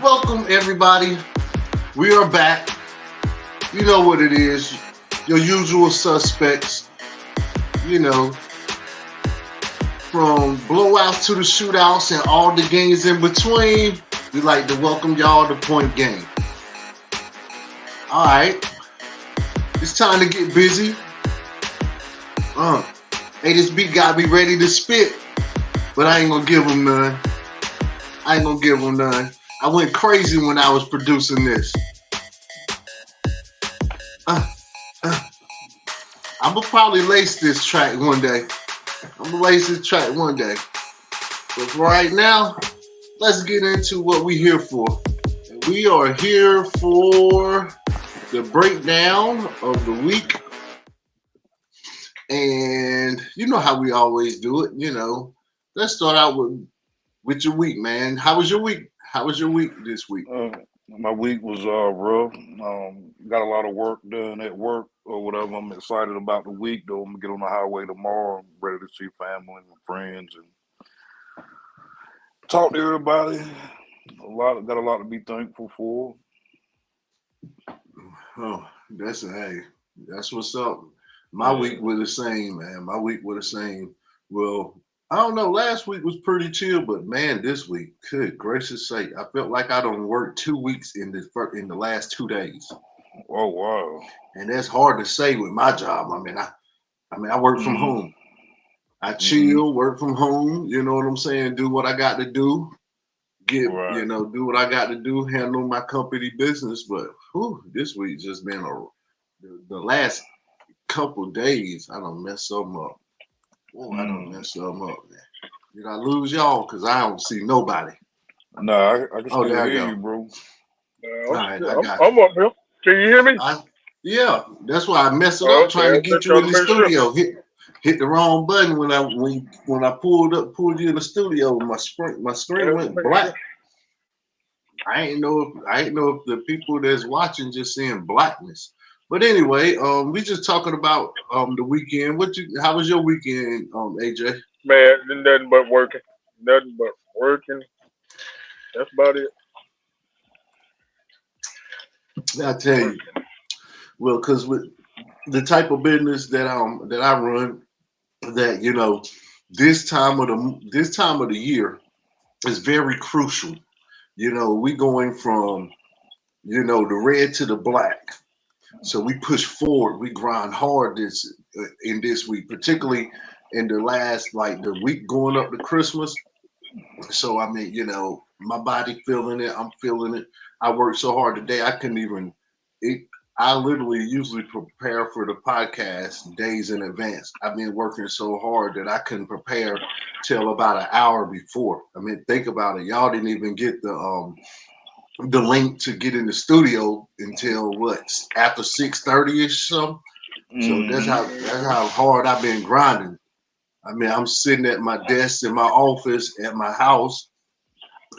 Welcome, everybody. We are back. You know what it is. Your usual suspects. You know, from blowouts to the shootouts and all the games in between. We like to welcome y'all to Point Game. All right. It's time to get busy. Hey, this beat got me ready to spit, but I ain't gonna give them none. I went crazy when I was producing this. I'm gonna probably lace this track one day. But for right now, let's get into what we here for. We are here for the breakdown of the week. And you know how we always do it, Let's start out with your week, man. How was your week? How was your week this week? My week was rough. Got a lot of work done at work or whatever. I'm excited about the week though. I'm gonna get on the highway tomorrow. I'm ready to see family and friends and talk to everybody. Got a lot to be thankful for. Oh, that's what's up. My week was the same, man. Well, I don't know. Last week was pretty chill, but man, this week, good gracious sake, I felt like I don't work 2 weeks in the last 2 days. Oh wow! And that's hard to say with my job. I work from home. I chill, work from home. You know what I'm saying? Do what I got to do. Do what I got to do. Handle my company business. But this week just been the last couple days. I don't mess something up. I don't mess something up, man. Did I lose y'all? Because I don't see nobody. Nah, I can still hear you, bro. All right, I'm up here. Can you hear me? Yeah, that's why I messed it up trying to get you in the studio. Sure. Hit the wrong button when I pulled you in the studio. My screen went black. I ain't know if the people that's watching just seeing blackness. But anyway, we just talking about the weekend. How was your weekend, AJ? Man, nothing but working. That's about it. I tell you, well, because with the type of business that I run, that this time of the year is very crucial. We going from the red to the black. So we push forward, we grind hard in this week, particularly in the last the week going up to Christmas. So my body feeling it, I'm feeling it. I worked so hard today, I couldn't even I literally usually prepare for the podcast days in advance. I've been working so hard that I couldn't prepare till about an hour before. Think about it. Y'all didn't even get the link to get in the studio until after 6:30 ish something. So that's how hard I've been grinding. I'm sitting at my desk in my office at my house,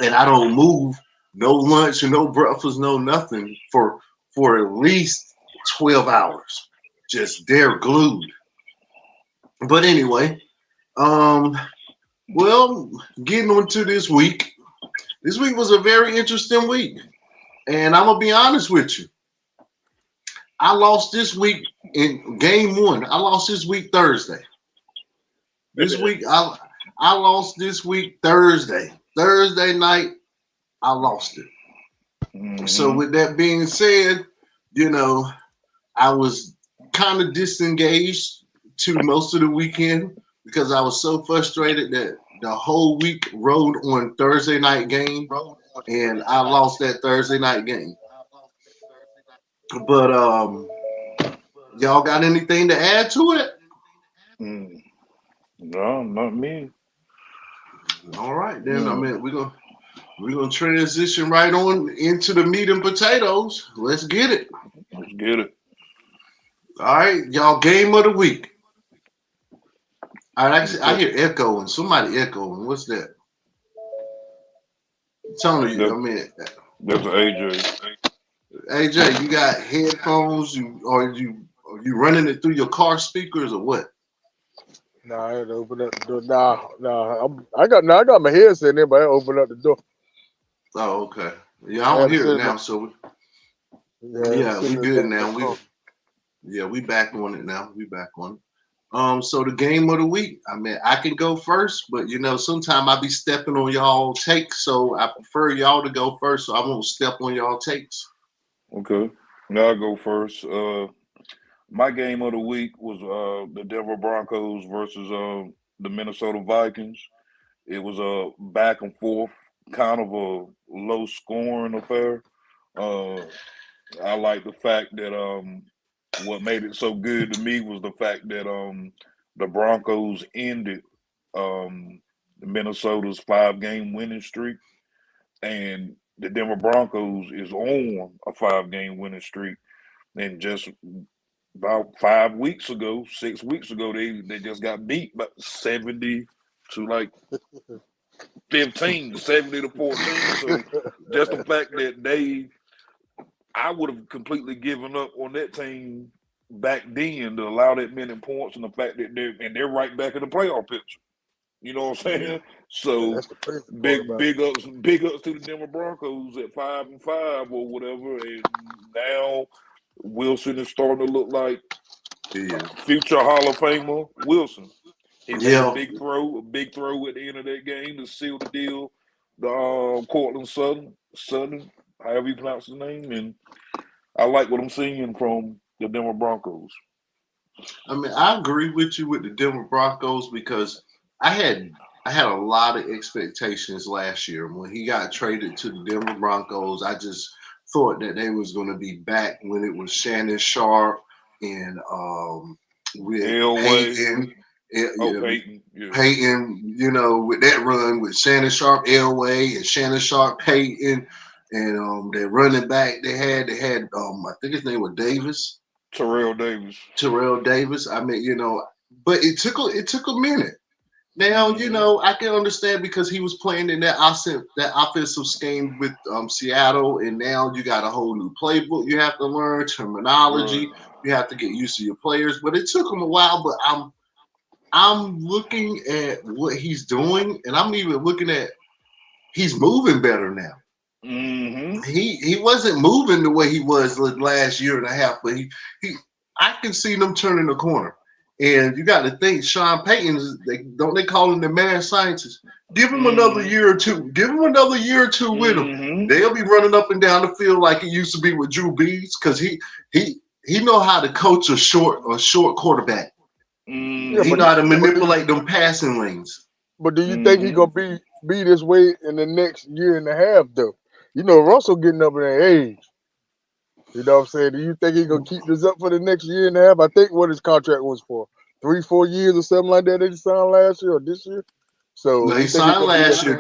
and I don't move. No lunch, no breakfast, no nothing for at least 12 hours. Just there glued. But anyway, getting on to this week. This week was a very interesting week. And I'm gonna be honest with you. I lost this week in game 1. I lost this week Thursday. This week I lost this week Thursday. Thursday night, I lost it. So with that being said, I was kind of disengaged to most of the weekend because I was so frustrated that the whole week rode on Thursday night game, and I lost that Thursday night game. But y'all got anything to add to it? No, not me. All right, then. We're gonna transition right on into the meat and potatoes. Let's get it. Let's get it. All right, y'all. Game of the week. All right, I hear echoing. Somebody echoing. What's that? Tony, that's AJ. AJ, you got headphones? Are you running it through your car speakers or what? Nah, I had to open up the door. Nah. I got my headset in, but I opened up the door. Oh, okay. Yeah, I I don't had to hear it sit in now. my So yeah, we sitting in the good back of now. the car. We back on it now. We back on it. So the game of the week. I mean, I can go first, but sometimes I be stepping on y'all takes, so I prefer y'all to go first, so I won't step on y'all takes. Okay. Now I'll go first. My game of the week was the Denver Broncos versus the Minnesota Vikings. It was a back and forth, kind of a low scoring affair. Uh, I like the fact that what made it so good to me was the fact that the Broncos ended Minnesota's 5-game winning streak, and the Denver Broncos is on a 5-game winning streak. And just about 5 weeks ago, 6 weeks ago, they just got beat by 70 to like 15, 70 to 14. So just the fact that I would have completely given up on that team back then to allow that many points, and the fact that they're right back in the playoff picture. You know what I'm saying? Yeah. So That's the crazy part big about it. big ups to the Denver Broncos at 5-5 or whatever, and now Wilson is starting to look like future Hall of Famer Wilson. He made a big throw at the end of that game to seal the deal. The Cortland Sutton, however you pronounce his name, and I like what I'm seeing from the Denver Broncos. I mean, I agree with you with the Denver Broncos because I had a lot of expectations last year when he got traded to the Denver Broncos. I just thought that they was going to be back when it was Shannon Sharp and with Elway. Peyton. Peyton. Yeah. Peyton, with that run with Shannon Sharp, Elway, and Shannon Sharp, Peyton, and their running back they had I think his name was Davis. Terrell Davis. I mean, but it took a minute. Now, I can understand because he was playing in that offensive scheme with Seattle, and now you got a whole new playbook. You have to learn terminology. Right. You have to get used to your players. But it took him a while. But I'm looking at what he's doing, and I'm even looking at he's moving better now. Mm-hmm. He wasn't moving the way he was last year and a half, but I can see them turning the corner. And you got to think, Sean Payton, they call him the mad scientist. Give him another year or two. Give him another year or two with him. They'll be running up and down the field like it used to be with Drew Brees because he know how to coach a short quarterback. Yeah, he know how to manipulate them passing lanes. But do you think he gonna be this way in the next year and a half though? Russell getting up in that age. You know what I'm saying? Do you think he's gonna keep this up for the next year and a half? I think what his contract was for 3-4 years or something like that. They signed last year or this year. So no, he signed last year.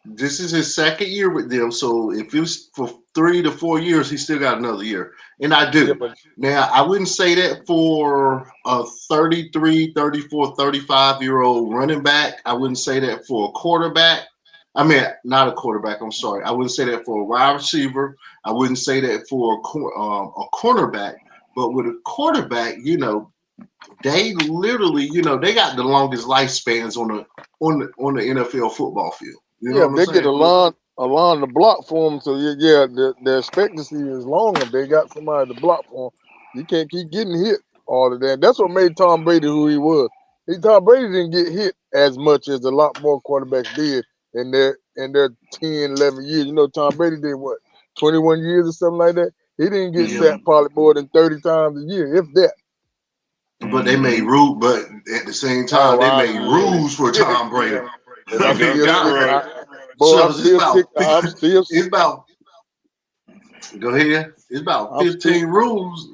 This is his second year with them. So if it was for 3 to 4 years, he still got another year. And I do. Yeah, now, I wouldn't say that for a 33, 34, 35-year-old running back. I wouldn't say that for a quarterback. I mean, not a quarterback. I'm sorry. I wouldn't say that for a wide receiver. I wouldn't say that for a cornerback. But with a quarterback, they literally, they got the longest lifespans on the NFL football field. They get a line to block for them. So their expectancy is long if they got somebody to block for them. You can't keep getting hit all of that. That's what made Tom Brady who he was. Tom Brady didn't get hit as much as a lot more quarterbacks did in their 10, 11 years. Tom Brady did what, 21 years or something like that? He didn't get sacked probably more than 30 times a year, if that. But they made rules, but at the same time, they made rules for Tom Brady. I'm still it's about go ahead. It's about 15 rules.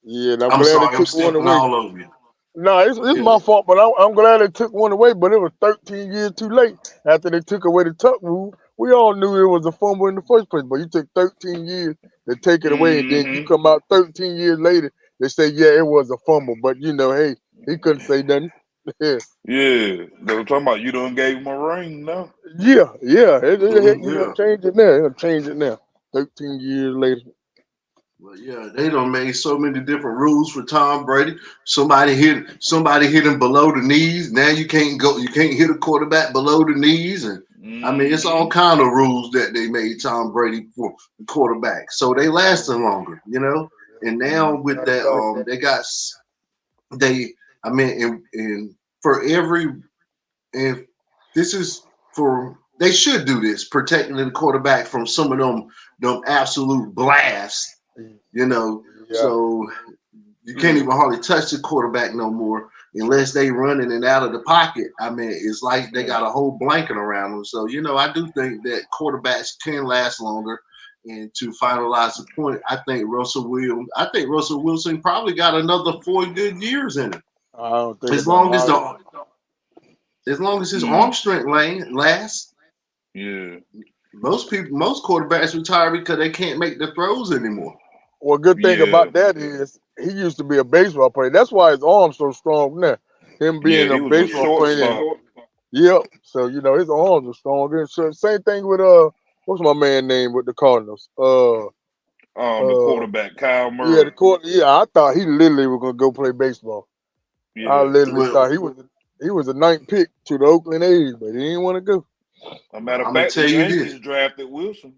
Yeah, I'm sorry, I'm stepping all over you. No, it's my fault, but I'm glad they took one away. But it was 13 years too late after they took away the tuck rule. We all knew it was a fumble in the first place, but you took 13 years to take it away, and then you come out 13 years later, they say, yeah, it was a fumble. But, hey, he couldn't say nothing. Yeah, they were talking about you done gave him a ring now. Yeah. You're gonna change it now. They're gonna change it now. 13 years later. Well, yeah, they done made so many different rules for Tom Brady. Somebody hit him below the knees. Now you can't hit a quarterback below the knees, and I mean, it's all kind of rules that they made Tom Brady for the quarterback, so they lasting longer, you know. And now with that, they got they. I mean, and for every, if this is for, they should do this, protecting the quarterback from some of them absolute blasts, you know. Yeah. So you can't even hardly touch the quarterback no more unless they running and out of the pocket. I mean, it's like they got a whole blanket around them. So, you know, I do think that quarterbacks can last longer. And to finalize the point, I think Russell Wilson probably got another 4 good years in it. I don't think As long as his arm strength lasts. Yeah. Most quarterbacks retire because they can't make the throws anymore. Well, good thing about that is he used to be a baseball player. That's why his arm's so strong now. Him being he a was baseball player. shortstop. Yep. So you know his arms are stronger. So same thing with what's my man name with the Cardinals? The quarterback Kyle Murray. Yeah, I thought he literally was gonna go play baseball. Yeah. I literally thought he was a 9th pick to the Oakland A's, but he didn't want to go. A matter of I'm fact, gonna the tell you Yankees this. drafted Wilson.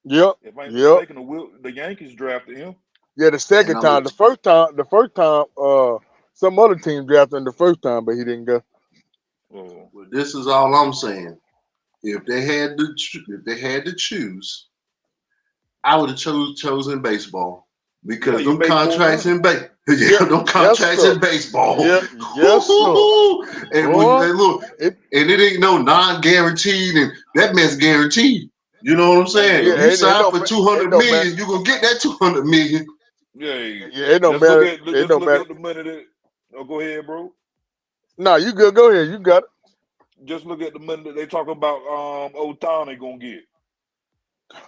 Yep. If I ain't mistaken, the Yankees drafted him. Yeah, the second time. The first time, some other team drafted him the first time, but he didn't go. Oh. Well, this is all I'm saying. If they had to choose, I would have chosen baseball because them contracts in baseball. Them contracts in baseball. Yeah, yes, sir. And look, and it ain't no non-guaranteed, and that man's guaranteed. You know what I'm saying? Yeah, you sign for $200 million, you're gonna get that $200 million. Yeah, it don't matter. Look at the money that. Oh, go ahead, bro. No, you good. Go ahead. You got it. Just look at the money that they talk about. Otani gonna get.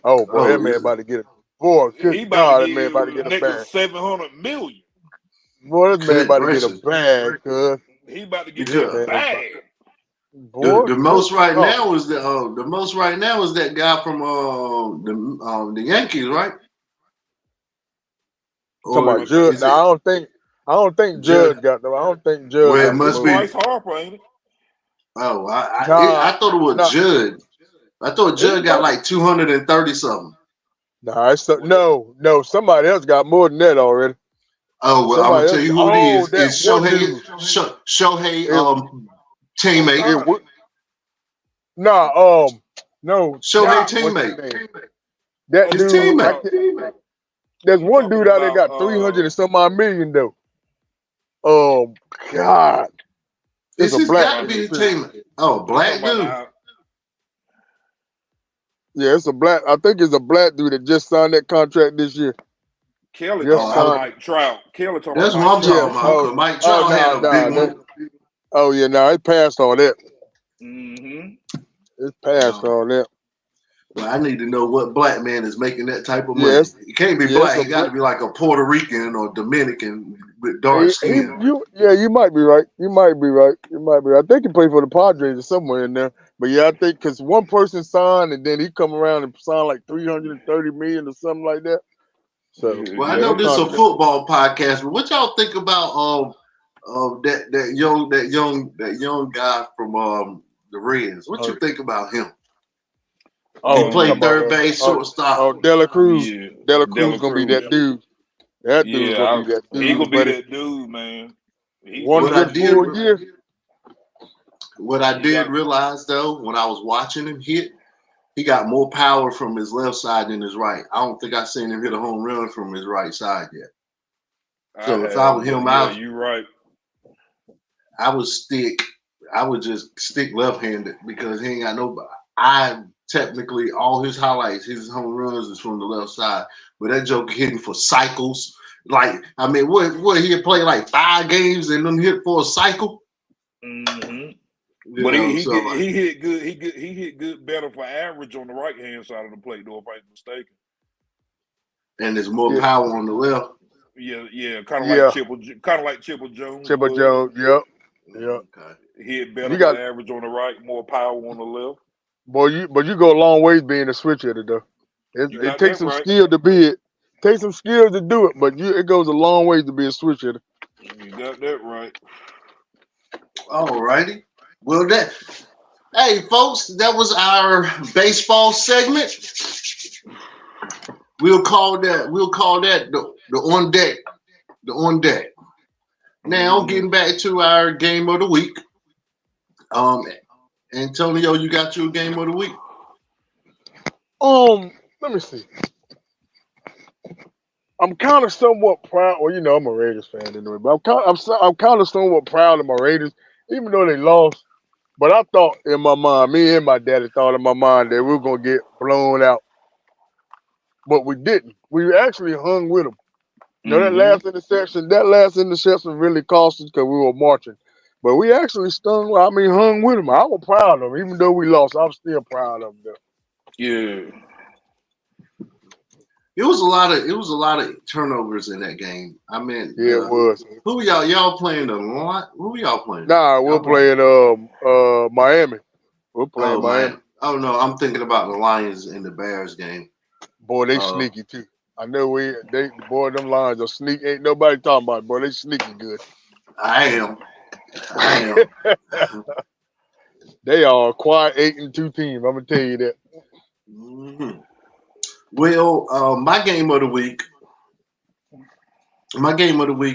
Oh boy, that man about to get it. Boy, he that man about to get a bag. $700 million. Boy, this man about to get a bag, cuz. He about to get a bag. Boy, the most right now is that guy from the Yankees, right? Talking about Judge. No, I don't think Judge got them. I don't think Judge. Well, it must be Bryce Harper, ain't it? Oh, I thought it was Judge. I thought Judge got like 230 something. Nah, no. Somebody else got more than that already. Oh well, I'm gonna tell you who it is. It's Shohei teammate. No. Shohei teammate. That his dude. teammate. There's one dude out there got 300 and some odd million though. God. This has got to be his teammate. Oh, black dude. Yeah, it's a black. I think it's a black dude that just signed that contract this year. Kelly talking about Mike Trout. Kelly talking That's about what I'm talking about. Mike Trout had a big one. Oh yeah, it passed all that. Mm-hmm. It's past all that. Well, I need to know what black man is making that type of money. It can't be black. He got to be like a Puerto Rican or Dominican with dark skin. You might be right. I think he played for the Padres or somewhere in there. But yeah, I think because one person signed and then he come around and signed like 330 million or something like that. So well, I know this is a football podcast, but what y'all think about that young guy from the Reds? What you think about him? He played third base, shortstop. Oh, Dela Cruz. Yeah. Dela Cruz gonna be that dude. That dude's gonna be that dude. He gonna be that dude, man. What I did realize though, when I was watching him hit, he got more power from his left side than his right. I don't think I've seen him hit a home run from his right side yet. So if I was him out, you're right. I would just stick left-handed because he ain't got nobody. Technically, all his highlights, his home runs is from the left side. But that joker hitting for cycles. Like, I mean, what he had played like 5 games and then hit for a cycle? Mm-hmm. But he hit good. He hit good better for average on the right-hand side of the plate, though, if I'm mistaken. And there's more power on the left. Yeah, kind of like Chipper Jones. Chipper Jones, yep. Okay. He hit better for average on the right, more power on the left. But you go a long ways being a switch hitter though. It takes some skill to be it. Takes some skill to do it, but it goes a long way to be a switch hitter. You got that right. All righty. Well, Hey, folks, that was our baseball segment. We'll call that the on deck. The on deck. Now, getting back to our game of the week. Antonio, you got your game of the week? Let me see. I'm kind of somewhat proud. Well, I'm a Raiders fan anyway, but I'm kind of somewhat proud of my Raiders, even though they lost. But I thought in my mind, me and my daddy thought in my mind that we were gonna get blown out, but we didn't. We actually hung with them. That last interception really cost us because we were marching. But we actually hung with them. I was proud of them, even though we lost. I'm still proud of them. Yeah. It was a lot of turnovers in that game. I mean, Yeah, it was. who y'all playing a lot? Who y'all playing? Nah, we're playing Miami. We're playing Miami. Oh no, I'm thinking about the Lions and the Bears game. Boy, they sneaky too. I know them Lions are sneaky. Ain't nobody talking about it. Boy, they sneaky good. I am. They are a quiet 8-2 team. I'm gonna tell you that. Mm-hmm. Well, my game of the week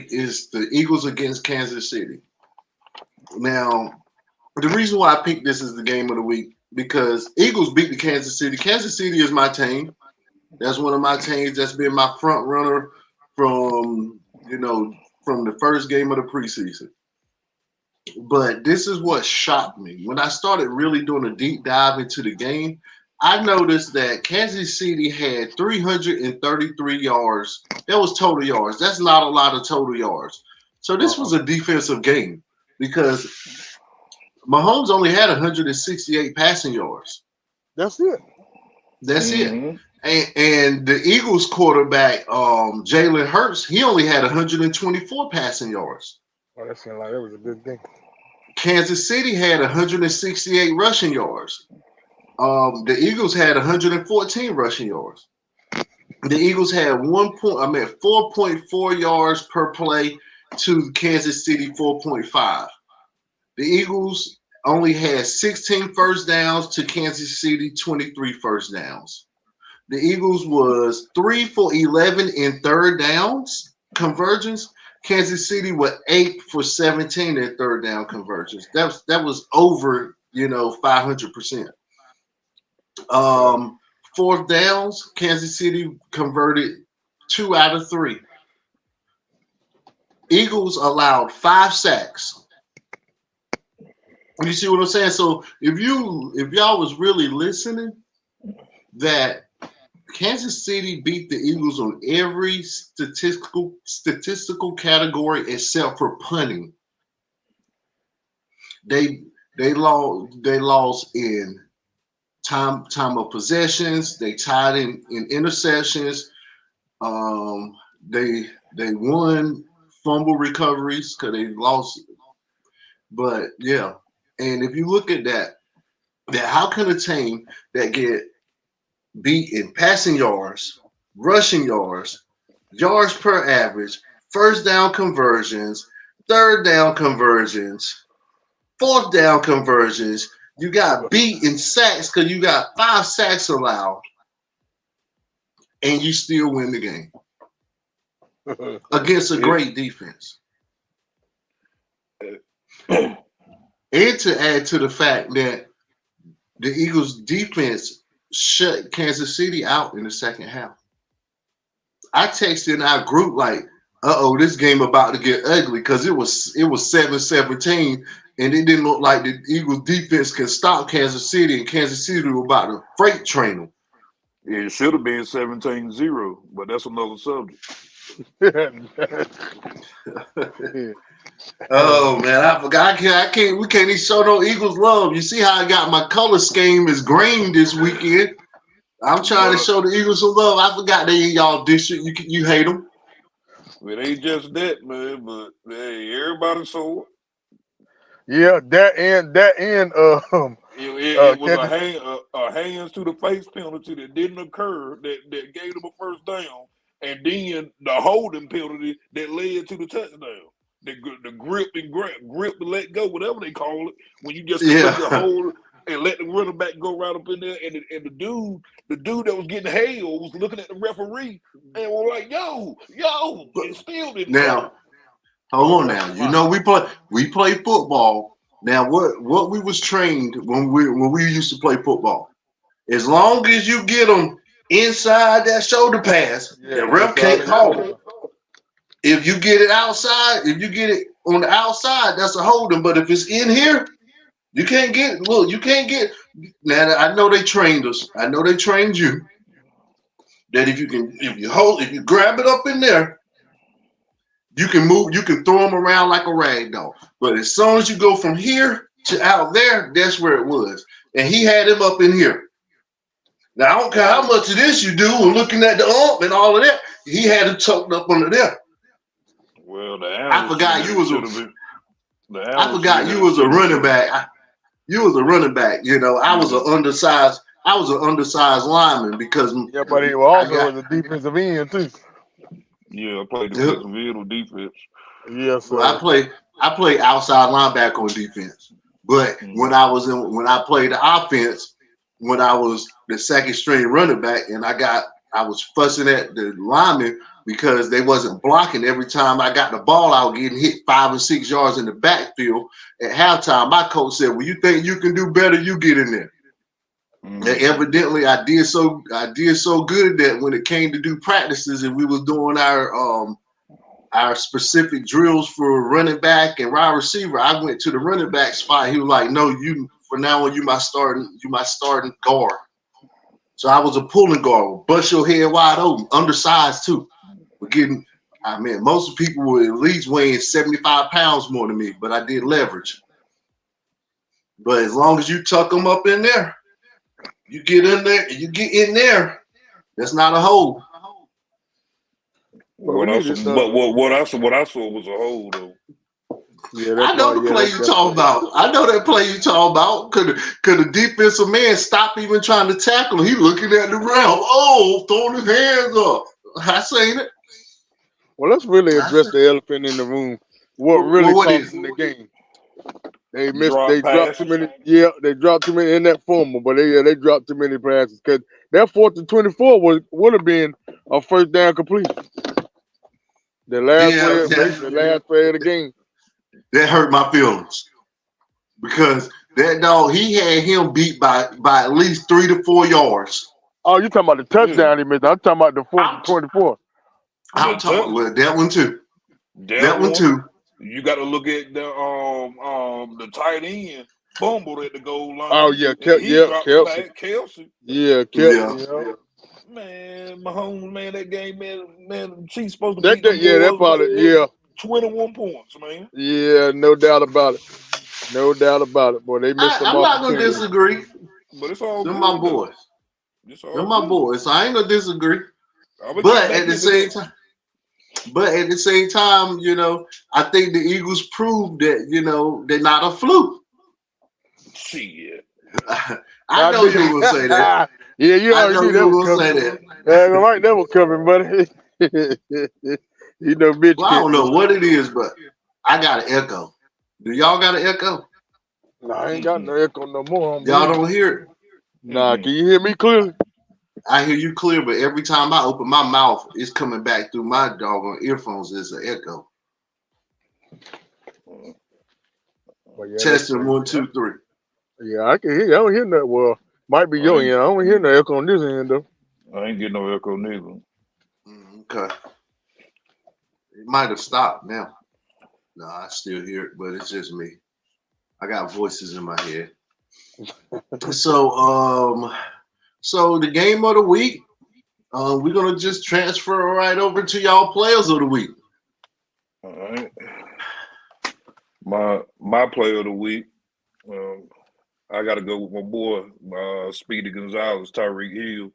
is the Eagles against Kansas City. Now, the reason why I picked this as the game of the week because Eagles beat the Kansas City. Kansas City is my team. That's one of my teams. That's been my front runner from the first game of the preseason. But this is what shocked me. When I started really doing a deep dive into the game, I noticed that Kansas City had 333 yards. That was total yards. That's not a lot of total yards. So this was a defensive game because Mahomes only had 168 passing yards. That's it. That's it. And the Eagles quarterback, Jalen Hurts, he only had 124 passing yards. Oh, that sounded like that was a good game. Kansas City had 168 rushing yards. The Eagles had 114 rushing yards. The Eagles had 4.4 yards per play to Kansas City 4.5. The Eagles only had 16 first downs to Kansas City 23 first downs. The Eagles was 3 for 11 in third downs conversions. Kansas City was 8 for 17 in third down conversions. That was over 500%. Fourth downs, Kansas City converted 2 out of 3. Eagles allowed 5 sacks. You see what I'm saying? So if y'all was really listening, that Kansas City beat the Eagles on every statistical category except for punting. They lost in time of possessions. They tied in interceptions. They won fumble recoveries because they lost. But yeah, and if you look at that how can a team that get beat in passing yards, rushing yards, yards per average, first down conversions, third down conversions, fourth down conversions, you got beat in sacks because you got 5 sacks allowed, and you still win the game against a great defense. And to add to the fact that the Eagles' defense shut Kansas City out in the second half. I texted in our group like, this game about to get ugly because it was 7-17 and it didn't look like the Eagles defense can stop Kansas City, and Kansas City were about to freight train them. Yeah, it should have been 17-0, but that's another subject. Oh man, I forgot. We can't even show no Eagles love. You see how I got my color scheme is green this weekend. I'm trying to show the Eagles some love. I forgot they in y'all district. You hate them. It ain't just that, man. But hey, everybody saw it. Yeah, it was a hands to the face penalty that didn't occur that gave them a first down, and then the holding penalty that led to the touchdown. The grip and let go, whatever they call it, when you just completely hold. and let the running back go right up in there. And the dude that was getting hailed was looking at the referee and was like, yo, and still didn't Now, hold on now. You know we play football. Now what we was trained when we used to play football. As long as you get them inside that shoulder pass, the ref can't call it. If you get it outside, if you get it on the outside, that's a holding. But if it's in here, you can't get. Look, you can't get. Now I know they trained us. I know they trained you. That if you grab it up in there, you can move. You can throw them around like a rag doll. But as soon as you go from here to out there, that's where it was. And he had him up in here. Now, I don't care how much of this you do and looking at the ump and all of that, he had it tucked up under there. Well, I forgot you was a running back. You was a running back. You know, I was an undersized lineman because but he was also a defensive end too. Yeah, I played defensive end on defense. Yes, well, I played outside linebacker on defense. But when I played the offense, when I was the second string running back, and I was fussing at the linemen because they wasn't blocking. Every time I got the ball, I was getting hit 5 or 6 yards in the backfield. At halftime, my coach said, "Well, you think you can do better? You get in there." And evidently, I did so good that when it came to do practices and we was doing our specific drills for running back and wide receiver, I went to the running back spot. He was like, "No, you for now on, you my starting guard." So I was a pulling guard, bust your head wide open, undersized too. Most people were at least weighing 75 pounds more than me, but I did leverage. But as long as you tuck them up in there, you get in there, that's not a hole. What I saw was a hole though. Yeah, I know the play you talking about. I know that play you talking about. Could the defensive man stop even trying to tackle him? He looking at the ground. Oh, throwing his hands up. I seen it. Well, let's really address the elephant in the room. What really cost in the game? They dropped too many. Yeah, they dropped too many in that fumble, but they dropped too many passes because that 4th and 24 would have been a first down completion. The last play of the game. That hurt my feelings because that dog, he had him beat by at least 3 to 4 yards. Oh, you talking about the touchdown he missed? I'm talking about the 4th and 24. I'm talking about that one too. That one too. You got to look at the tight end fumbled at the goal line. Oh yeah, Kelsey. Yeah, Kelsey. Yeah. Man, Mahomes, man, that game, man, she's supposed to beat that probably 21 points, man. Yeah, no doubt about it. Boy, they missed some. I'm not gonna disagree. But it's all They're good, my boys. They're my boys. So I ain't gonna disagree. But at the same time, you know, I think the Eagles proved that, you know, they're not a fluke. Shit. I know you will say that. Yeah, you already knew that was say that. I like that was coming, buddy. You know, bitch. Well, I don't know what it is, but I got an echo. Do y'all got an echo? No, I ain't got no echo no more. Y'all don't hear it? Nah, can you hear me clearly? I hear you clear, but every time I open my mouth, it's coming back through my doggone earphones. There's an echo. Well, yeah, testing 1, 2, 3. Yeah, I can hear you. I don't hear that. Well, might be your end. I don't hear no echo on this end though. I ain't getting no echo neither. Okay. It might have stopped now. No, I still hear it, but it's just me. I got voices in my head. So the game of the week, we're gonna just transfer right over to y'all players of the week. All right. My player of the week, I got to go with my boy, Speedy Gonzalez, Tyreek Hill.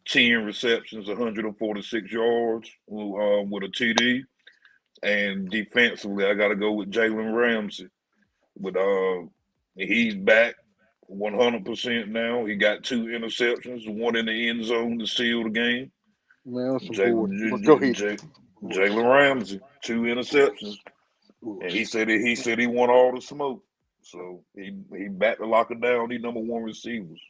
10 receptions, 146 yards with a TD. And defensively, I got to go with Jalen Ramsey. He's back 100% now. He got 2 interceptions, 1 in the end zone to seal the game. Man, Jalen Ramsey, 2 interceptions. And he said he want all the smoke. So he back to locking down these number one receivers.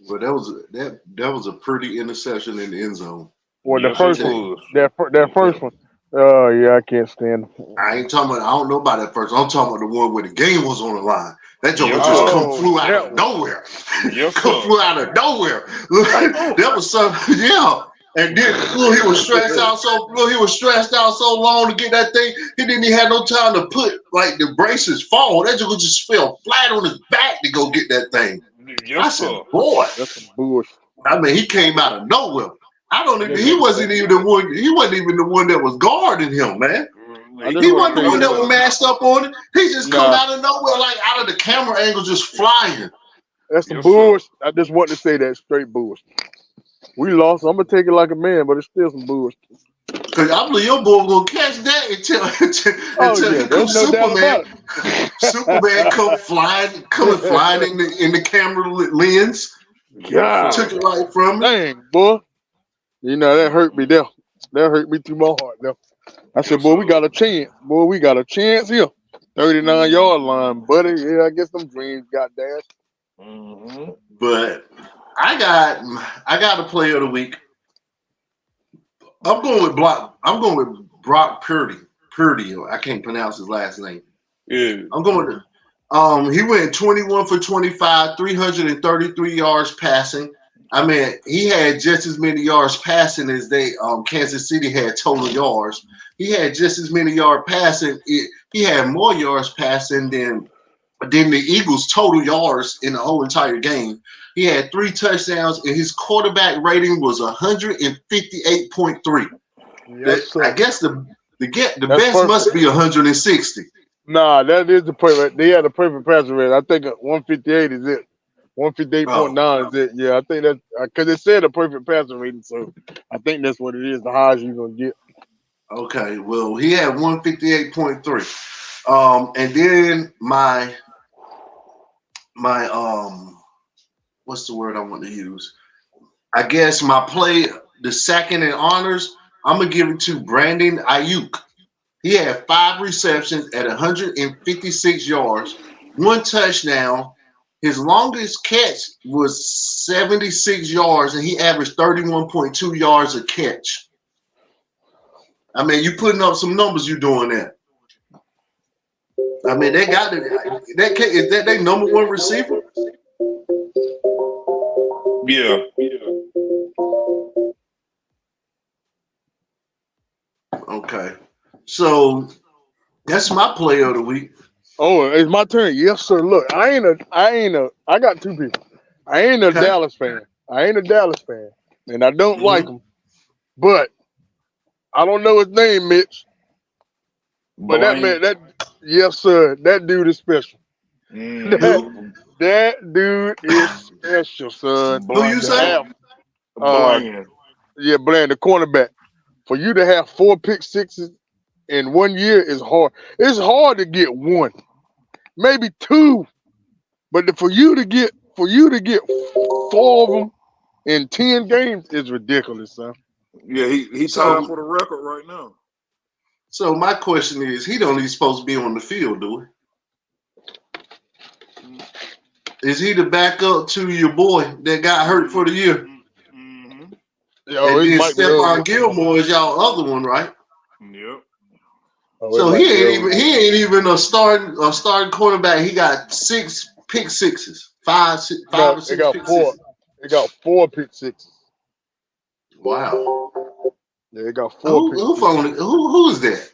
Well, that was a pretty interception in the end zone. Well, the Yes, first it one, was. that first one. Oh yeah, I can't stand him. I ain't talking about. I don't know about that first. I'm talking about the one where the game was on the line. That joker Yes, just sir. come flew out that of nowhere. Yes, Come sir. flew out of nowhere. That was some, yeah. And then he was stressed out so long to get that thing. He didn't even have no time to put like the braces forward. That joker just fell flat on his back to go get that thing. I Yes, said, sir. boy. That's some bullshit. I mean, he came out of nowhere. I don't even. Yeah, He man. wasn't even the one. He wasn't even the one that was guarding him, man. I just He want wasn't to the one say that was masked up on it. He just come Nah. out of nowhere, like out of the camera angle, just flying. that's some Yes, sir. bullshit. I just want to say that straight bullshit. We lost. I'm gonna take it like a man, but it's still some bullshit. Cause I believe your boy was gonna catch that until Yeah, here comes there's no doubt Superman. about it. Superman coming flying in the camera lens. God, Took it right from me. dang, boy. You know that hurt me there. That hurt me through my heart there. I said, Yes, boy, we sir. got a chance. Boy, we got a chance here. 39-yard line, buddy. Yeah, I guess them dreams got dashed. Mm-hmm. But I got a player of the week. I'm going with Brock Purdy. Purdy. I can't pronounce his last name. Yeah. I'm going to. He went 21 for 25, 333 yards passing. I mean, he had just as many yards passing as Kansas City had total yards. He had just as many yards passing. He had more yards passing than the Eagles' total yards in the whole entire game. He had 3 touchdowns, and his quarterback rating was 158.3. Yes, sir. I guess the That's best perfect. must be 160. Nah, that is the perfect. They had a perfect passer rate. I think 158 is it. 158.9 is it. Yeah, I think that's because it said a perfect passer rating, so I think that's what it is. The highest you're gonna get. Okay, well, he had 158.3. And then my what's the word I want to use? I guess my play, the second in honors, I'm gonna give it to Brandon Ayuk. He had 5 receptions at 156 yards, 1 touchdown. His longest catch was 76 yards, and he averaged 31.2 yards a catch. I mean, you putting up some numbers, you doing that. I mean, they got it. Is that their number one receiver? Yeah. Okay. So that's my player of the week. Oh, it's my turn. Yes, sir. Look, I got 2 people. I ain't a Okay. Dallas fan. And I don't Mhm. like him. But I don't know his name, Mitch. But that man, yes, sir. That dude is special. Mm-hmm. That dude is special, son. Who you say? Bland. Yeah, Bland, the cornerback. For you to have 4 pick sixes in 1 year is hard. It's hard to get 1, maybe 2, but for you to get 4 of them in 10 games is ridiculous, son. Yeah, he So- tied for the record right now. So my question is, he don't even supposed to be on the field, do he? Is he the backup to your boy that got hurt for the year? Mm-hmm. Yo, And it then might be Stephon over. Gilmore is y'all other one, right? Yep. Oh, it So might he be over. ain't even a starting quarterback. He got 6 pick sixes, 5 No, or 6 they got pick 4. sixes. They got 4 pick sixes. Wow. Yeah, they got 4 pick sixes. Who is that?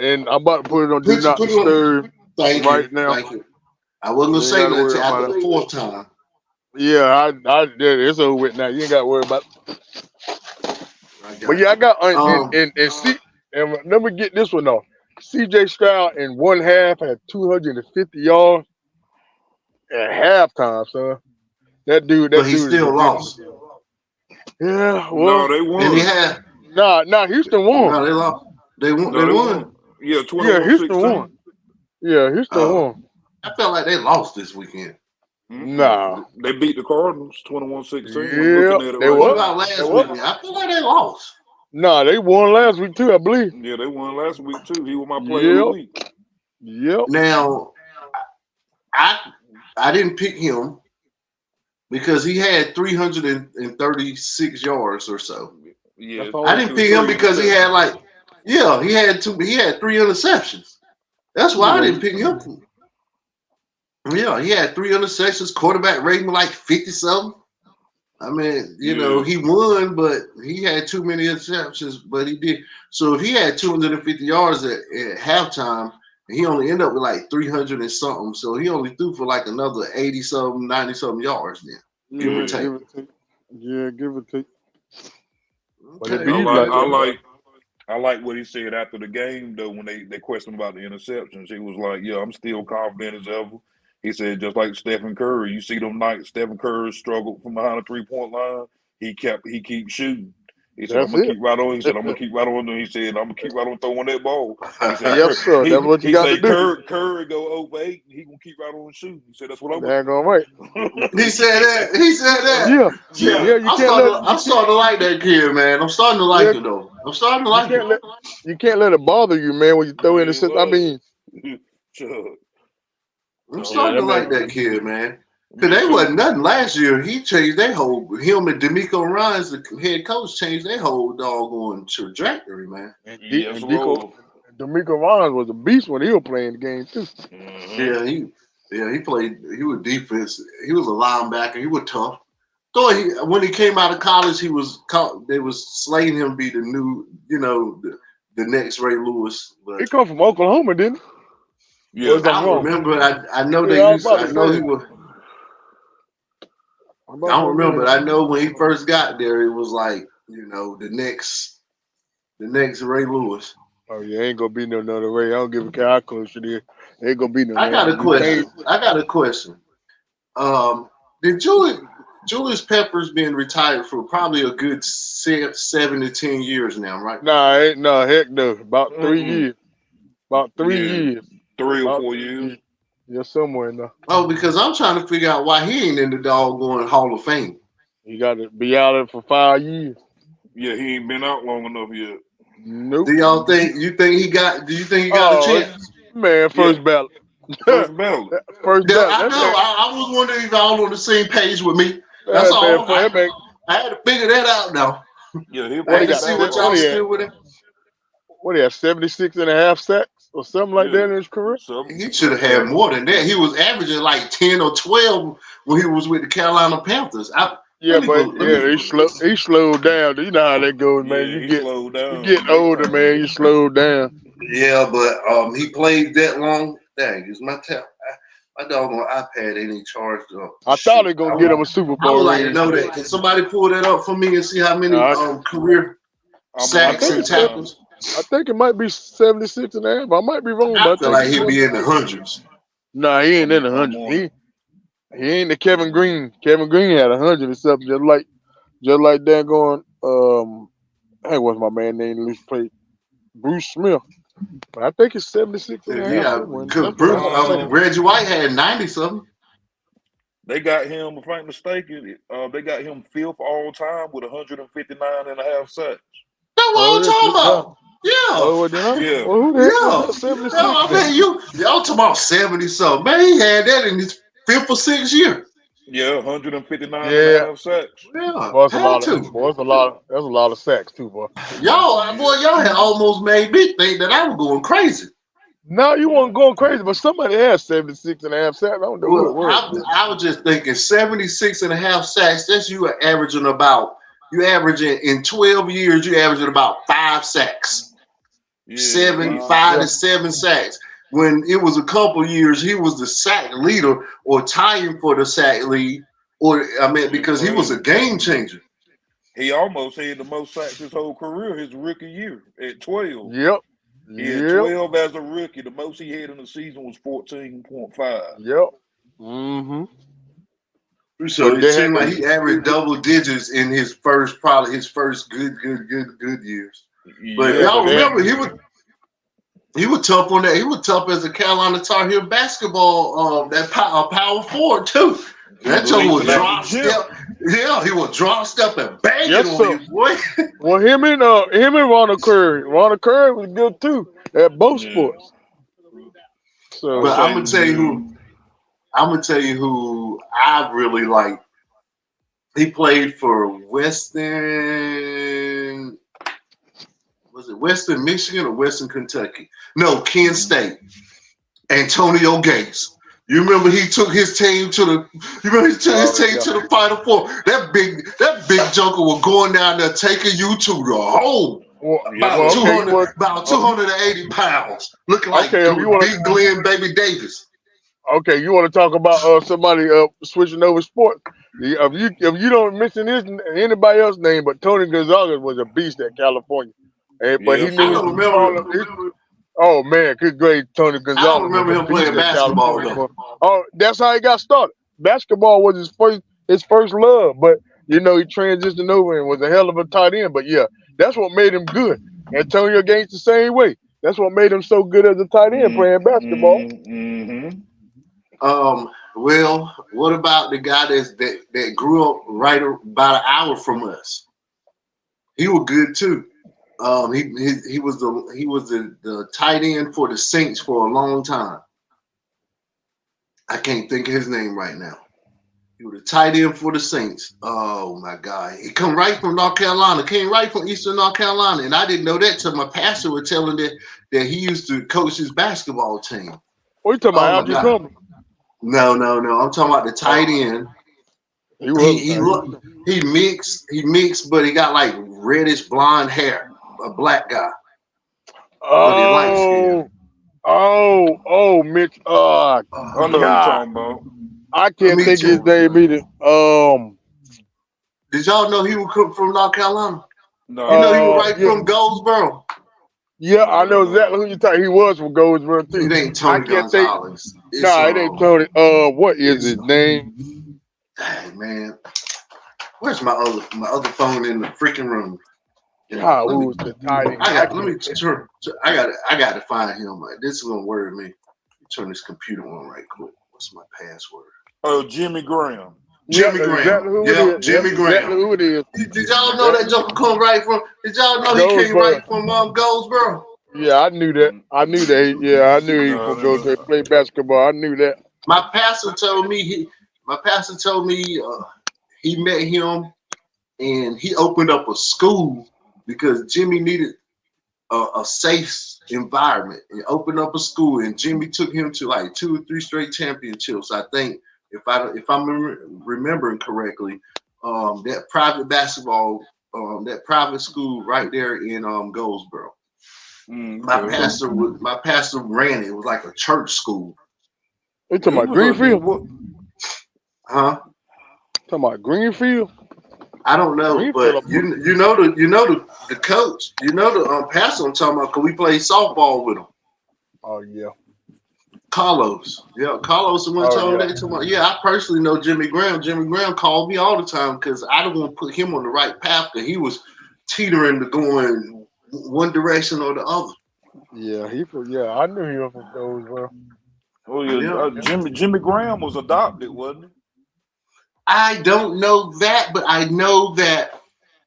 And I'm about to put it on Do Put Not it on. Disturb Thank right you. now. Thank you. I wasn't gonna You say ain't gotta nothing worry after about the 4th time. Yeah, it's over with now. You ain't got to worry about it. I got But yeah, I got Um, and let me get this one off. CJ Stroud in 1 half had 250 yards at halftime, son. That dude but he is still ridiculous. lost. Yeah, No, well, they won. And he had nah, Houston won. no, they lost. They won. No, They they won. won. Yeah, Yeah, Houston 21-16. won. Yeah, Houston Oh. won. I felt like they lost this weekend. Mhm. Nah. They beat the Cardinals 21-16. Yeah, We're looking at it they right what? What now. about last They what? weekend? I feel like they lost. Nah, they won last week too, I believe. Yeah, they won last week too. He was my player of the Yeah. week. Yep. Now, I didn't pick him because he had 336 yards or so. Yeah, That's all. I didn't pick him because he had he had 3 interceptions. That's why I didn't pick him. Yeah, he had 3 interceptions, quarterback rating like 50 something. I mean, you know, he won, but he had too many interceptions, but he did. So if he had 250 yards at halftime, he only ended up with like 300 and something. So he only threw for like another 80 something, 90 something yards then, give or take. Yeah, give or take. But Okay. it be like I like what he said after the game though when they questioned about the interceptions. He was like, "Yeah, I'm still confident as ever." He said, "Just like Stephen Curry, you see them nights Stephen Curry struggled from behind the 3-point line. He keeps shooting." He said, That's "I'm gonna it. keep right on." He said, "I'm gonna keep right on." He said, "I'm gonna keep right on throwing that ball." He said, Yes, sir. That's what you got to do. Curry go over 8. He gonna keep right on shooting." He said, "That's what I'm They're going right. He said that. He said that. Yeah. Yeah. You can't I'm starting to like that kid, man. I'm starting to like it though. I'm starting to like it. You can't let it bother you, man, when you throw interceptions. I mean, Sure. I'm starting to like that kid, man. Because they wasn't nothing last year. He changed their whole, him and D'Amico Ryans, the head coach, changed their whole doggone trajectory, man. Yes, Lord. D'Amico Ryans was a beast when he was playing the game too. Mhm. He played, he was defense. He was a linebacker. He was tough. So when he came out of college, they was slating him to be the new, the next Ray Lewis. But He come from Oklahoma, didn't he? Yeah. Or is that I don't wrong? remember. I know Yeah, they I was used. about I to know say. he was. I don't remember, but I know when he first got there, it was like, the next Ray Lewis. Oh yeah, ain't gonna be no another Ray. I don't give a care how close it is. Ain't gonna be no. I got a question. Did Julius Peppers been retired for probably a good 7 to 10 years now, right? Nah, heck no. About 3 years. About 3 years. 3 or 4 years. Yeah, somewhere in there. Oh, because I'm trying to figure out why he ain't in the doggone Hall of Fame. You got to be out there for 5 years. Yeah, he ain't been out long enough yet. Nope. Do you think he got a chance? Man, first ballot. First ballot. First Yeah, ballot. I know. I was wondering if y'all on the same page with me. That's all. I had to figure that out now. Yeah, I had to see what y'all still with him. What he had, 76 and a half sacks or something like that in his career? He should have had more than that. He was averaging like 10 or 12 when he was with the Carolina Panthers. He slowed down. You know how that goes, man. Yeah, slowed down. You get older, man. You slow down. Yeah, but he played that long. Dang, it's my doggone iPad ain't charged up. I thought they gonna get him a Super Bowl. I would like to know that. Can somebody pull that up for me and see how many career sacks and tackles? I think it might be 76 and a half. I might be wrong, I feel like he'll be in the hundreds. Nah, he ain't in the hundreds. He ain't the Kevin Green. Kevin Green had 100 or something, just like that going. Hey, what's my man name? Loose plate, Bruce Smith. But I think it's 76 and a half. Yeah, because Reggie White had 90 something. They got him, if I'm mistaken, they got him 5th all time with 159 and a half sacks. That's what I'm talking about. Yeah. Oh, yeah. Well, who the hell is 76? I mean, y'all talking about 70 something. Man, he had that in his 5th or 6th year. Yeah, 159 and a half sacks. Yeah. Boy, that's a lot of sacks too, boy. Y'all had almost made me think that I was going crazy. No, you weren't going crazy, but somebody had 76 and a half sacks. I don't know what it was. I was just thinking 76 and a half sacks, that's you averaging in 12 years, you averaging about 5 sacks. Yeah, 5 to 7 sacks. When it was a couple years, he was the sack leader or tying for the sack lead, because he was a game changer. He almost had the most sacks his whole career, his rookie year at 12. Yep. He had 12 as a rookie. The most he had in the season was 14.5. Yep. Mm-hmm. So it seemed like he averaged double digits in his first good years. But y'all remember he was tough on that. He was tough as a Carolina Tar Heel basketball power forward too. That joke was drop step. Yeah, he was drop step and banging on you, boy. Well, him and Ronald Curry. Ronald Curry was good too at both sports. sir. But I'm Same gonna tell you who. dude. I'm gonna tell you who I really like. He played for Western. Was it Western Michigan or Western Kentucky? No, Kent State. Antonio Gates. You remember he took his team to the. You remember he took his team to the Final Four. That big joker was going down there taking you to the hole. About 280 pounds, looking like Big Glenn Baby Davis. Okay, you want to talk about somebody switching over sports? If you don't mention anybody else's name, but Tony Gonzalez was a beast at California, but he knew. I don't remember. Oh man, good grade, Tony Gonzalez. I don't remember him playing basketball though. Oh, that's how he got started. Basketball was his first love, but he transitioned over and was a hell of a tight end. But yeah, that's what made him good. Antonio Gates the same way. That's what made him so good as a tight end playing basketball. Well, what about the guy that grew up right about an hour from us? He was good too. He was the tight end for the Saints for a long time. I can't think of his name right now. He was the tight end for the Saints. Oh my God. He come right from North Carolina, came right from Eastern North Carolina. And I didn't know that till my pastor was telling that he used to coach his basketball team. What are you talking about, Algie Cumberland? No. I'm talking about the tight end. He mixed, but he got like reddish blonde hair. A black guy. Oh, Mitch. I know what you're talking about. I can't think his name either. Did y'all know he was from North Carolina? No. You know he was right from Goldsboro. Yeah, I know exactly who you're talking. He was from Goldsboro too. It ain't Tony Gonzalez. It ain't Tony. What is his name? Hey man, where's my other phone in the freaking room? Who's the tight end? I got to find him. This is gonna worry me. Turn this computer on right quick. What's my password? Oh, Jimmy Graham. Jimmy Graham. Exactly Jimmy Graham. Exactly who it is. Did y'all know that joker come right from? Did y'all know he came right from Goldsboro? Yeah, I knew that. Yeah, I knew he was going to play basketball. I knew that. My pastor told me he met him and he opened up a school because Jimmy needed a safe environment. He opened up a school and Jimmy took him to like 2 or 3 straight championships. I think if I'm remembering correctly, that private basketball, that private school right there in Goldsboro. My pastor ran it. It was like a church school. You talking about Greenfield? Huh? Talking about Greenfield? I don't know, but you know the coach, the pastor I'm talking about, because we played softball with him. Oh yeah. Carlos. Yeah, Carlos the one told me that. Yeah, I personally know Jimmy Graham. Jimmy Graham called me all the time because I don't want to put him on the right path because he was teetering to going one direction or the other. Yeah, I knew he was from Goldsboro. Oh yeah, Jimmy Graham was adopted, wasn't he? I don't know that, but I know that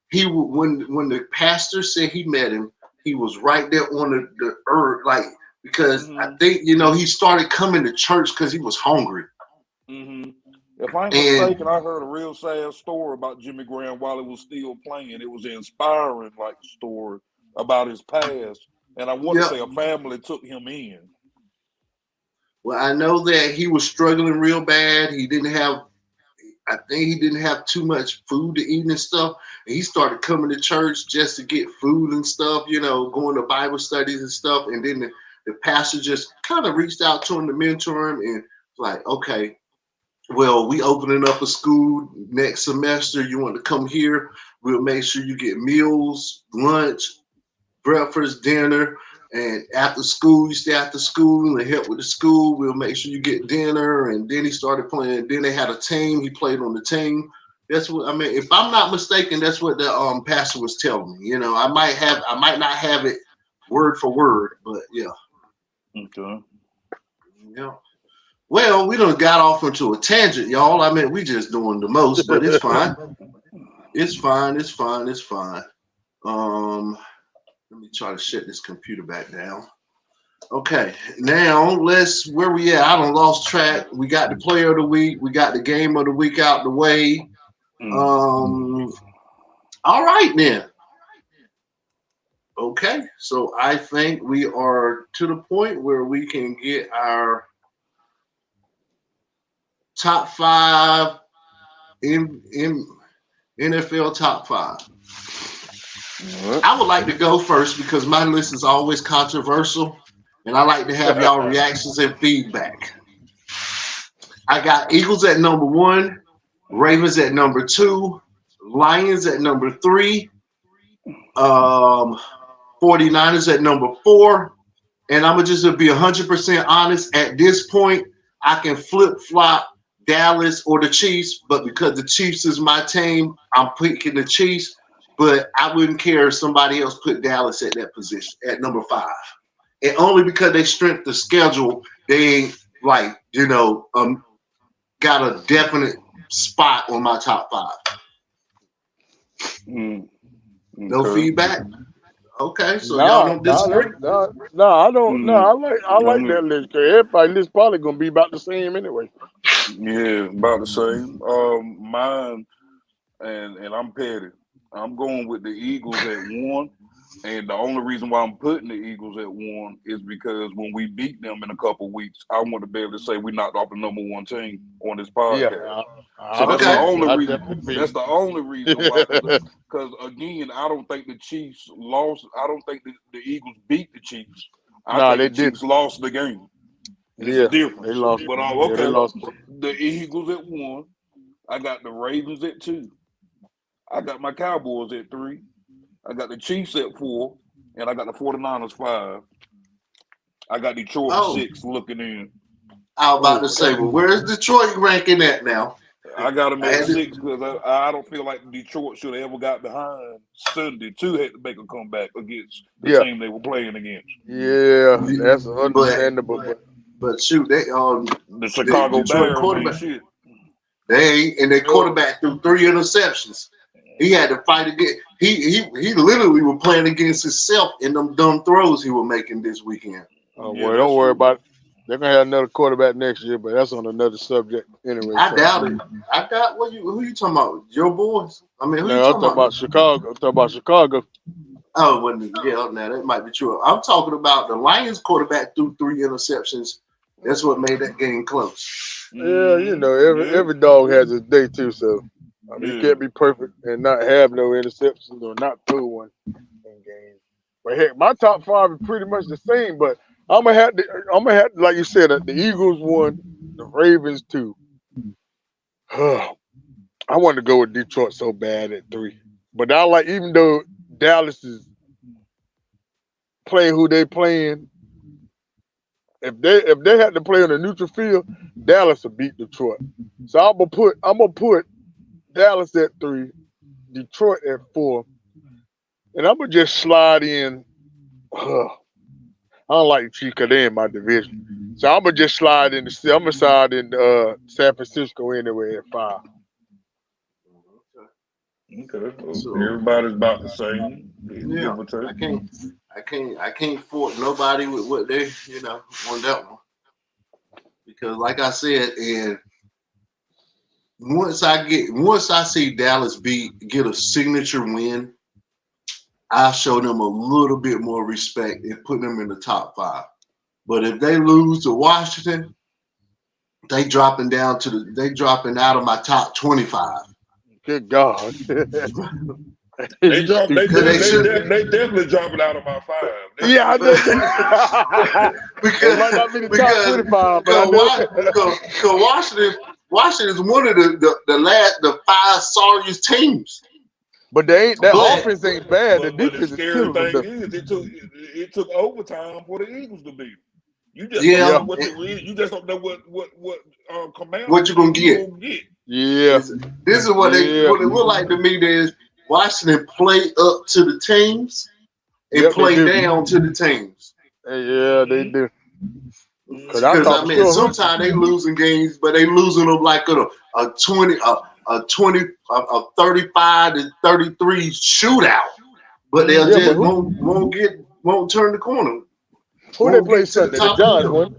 he when the pastor said he met him, he was right there on the earth, like because I think he started coming to church because he was hungry. If I'm mistaken, I heard a real sad story about Jimmy Graham while he was still playing. It was an inspiring story about his past, and I want to say a family took him in. Well, I know that he was struggling real bad. I think he didn't have too much food to eat and stuff. And he started coming to church just to get food and stuff, going to Bible studies and stuff. And then the pastor just kind of reached out to him to mentor him and like, okay, well, we opening up a school next semester. You want to come here? We'll make sure you get meals, lunch, breakfast, dinner. And after school, you stay after school and help with the school. We'll make sure you get dinner. And then he started playing. Then they had a team. He played on the team. That's what I mean. If I'm not mistaken, that's what the pastor was telling me. I might not have it word for word, but yeah. Okay. Yeah. Well, we done got off into a tangent, y'all. I mean, we just doing the most, but it's fine. It's fine. Let me try to shut this computer back down. Okay, now where we at? I done lost track. We got the player of the week. We got the game of the week out the way. All right then. Okay, so I think we are to the point where we can get our top 5 in NFL top 5. I would like to go first because my list is always controversial, and I like to have y'all reactions and feedback. I got Eagles at number 1, Ravens at number 2, Lions at number 3, 49ers at number 4, and I'm gonna just be 100% honest. At this point, I can flip flop Dallas or the Chiefs, but because the Chiefs is my team, I'm picking the Chiefs. But I wouldn't care if somebody else put Dallas at that position at number 5, and only because they strength the schedule, they ain't got a definite spot on my top 5. No feedback. Okay, so y'all don't disagree? No, I don't. No, I like that list because everybody's list probably gonna be about the same anyway. Yeah, about the same. Mine, and I'm petty. I'm going with the Eagles at 1, and the only reason why I'm putting the Eagles at 1 is because when we beat them in a couple weeks, I want to be able to say we knocked off the number 1 team on this podcast. Yeah, so that's the only reason. That's the only reason why. Because again, I don't think the Chiefs lost. I don't think the Eagles beat the Chiefs. I think the Chiefs lost the game. It's different. They lost. But okay, they lost. The Eagles at 1. I got the Ravens at 2. I got my Cowboys at 3. I got the Chiefs at 4. And I got the 49ers 5. I got Detroit 6 looking in. I was about to say, well, where's Detroit ranking at now? I got them at 6 because I don't feel like Detroit should have ever got behind Sunday. 2 had to make a comeback against the team they were playing against. Yeah, that's understandable. But shoot, they the Chicago Bears quarterback. Shit. Their quarterback threw 3 interceptions. He had to fight again. He literally was playing against himself in them dumb throws he was making this weekend. Well, don't worry about it. They're gonna have another quarterback next year, but that's on another subject anyway. I doubt it. I doubt who you talking about? Your boys? I mean, I'm talking about Chicago. I'm talking about Chicago. Oh, well, yeah, now that might be true. I'm talking about the Lions quarterback threw 3 interceptions. That's what made that game close. Yeah, every dog has his day too, so I mean, you can't be perfect and not have no interceptions or not throw one in games. But heck, my top 5 is pretty much the same, but I'm gonna have to, like you said, the Eagles 1, the Ravens 2. I want to go with Detroit so bad at 3, but I like, even though Dallas is playing who they playing, if they had to play on a neutral field, Dallas will beat Detroit. So I'm gonna put Dallas at 3, Detroit at 4, and I'm gonna just slide in. I don't like the Chiefs because they're in my division. So I'm going to just slide in. I'm going to slide in San Francisco anyway at 5. Okay. So everybody's about the same. Yeah. I can't fault nobody with what they, on that one. Because like I said, and once I see Dallas get a signature win, I show them a little bit more respect and put them in the top 5. But if they lose to Washington, they dropping out of my top 25. Good God. They definitely dropping out of my 5. Yeah, I know. Because it might not be the top 25, but Washington is one of the 5 sorriest teams. But offense ain't bad. The defense is scary thing is it took overtime for the Eagles to beat them. You just don't know what command what you're gonna get. Yeah. This is what it look like to me. Is Washington play up to the teams and play down to the teams. Yeah, they do. Because sometimes they losing games, but they losing them like a 35 to 33 shootout, but they'll won't turn the corner. Who they play Sunday? The Giants won.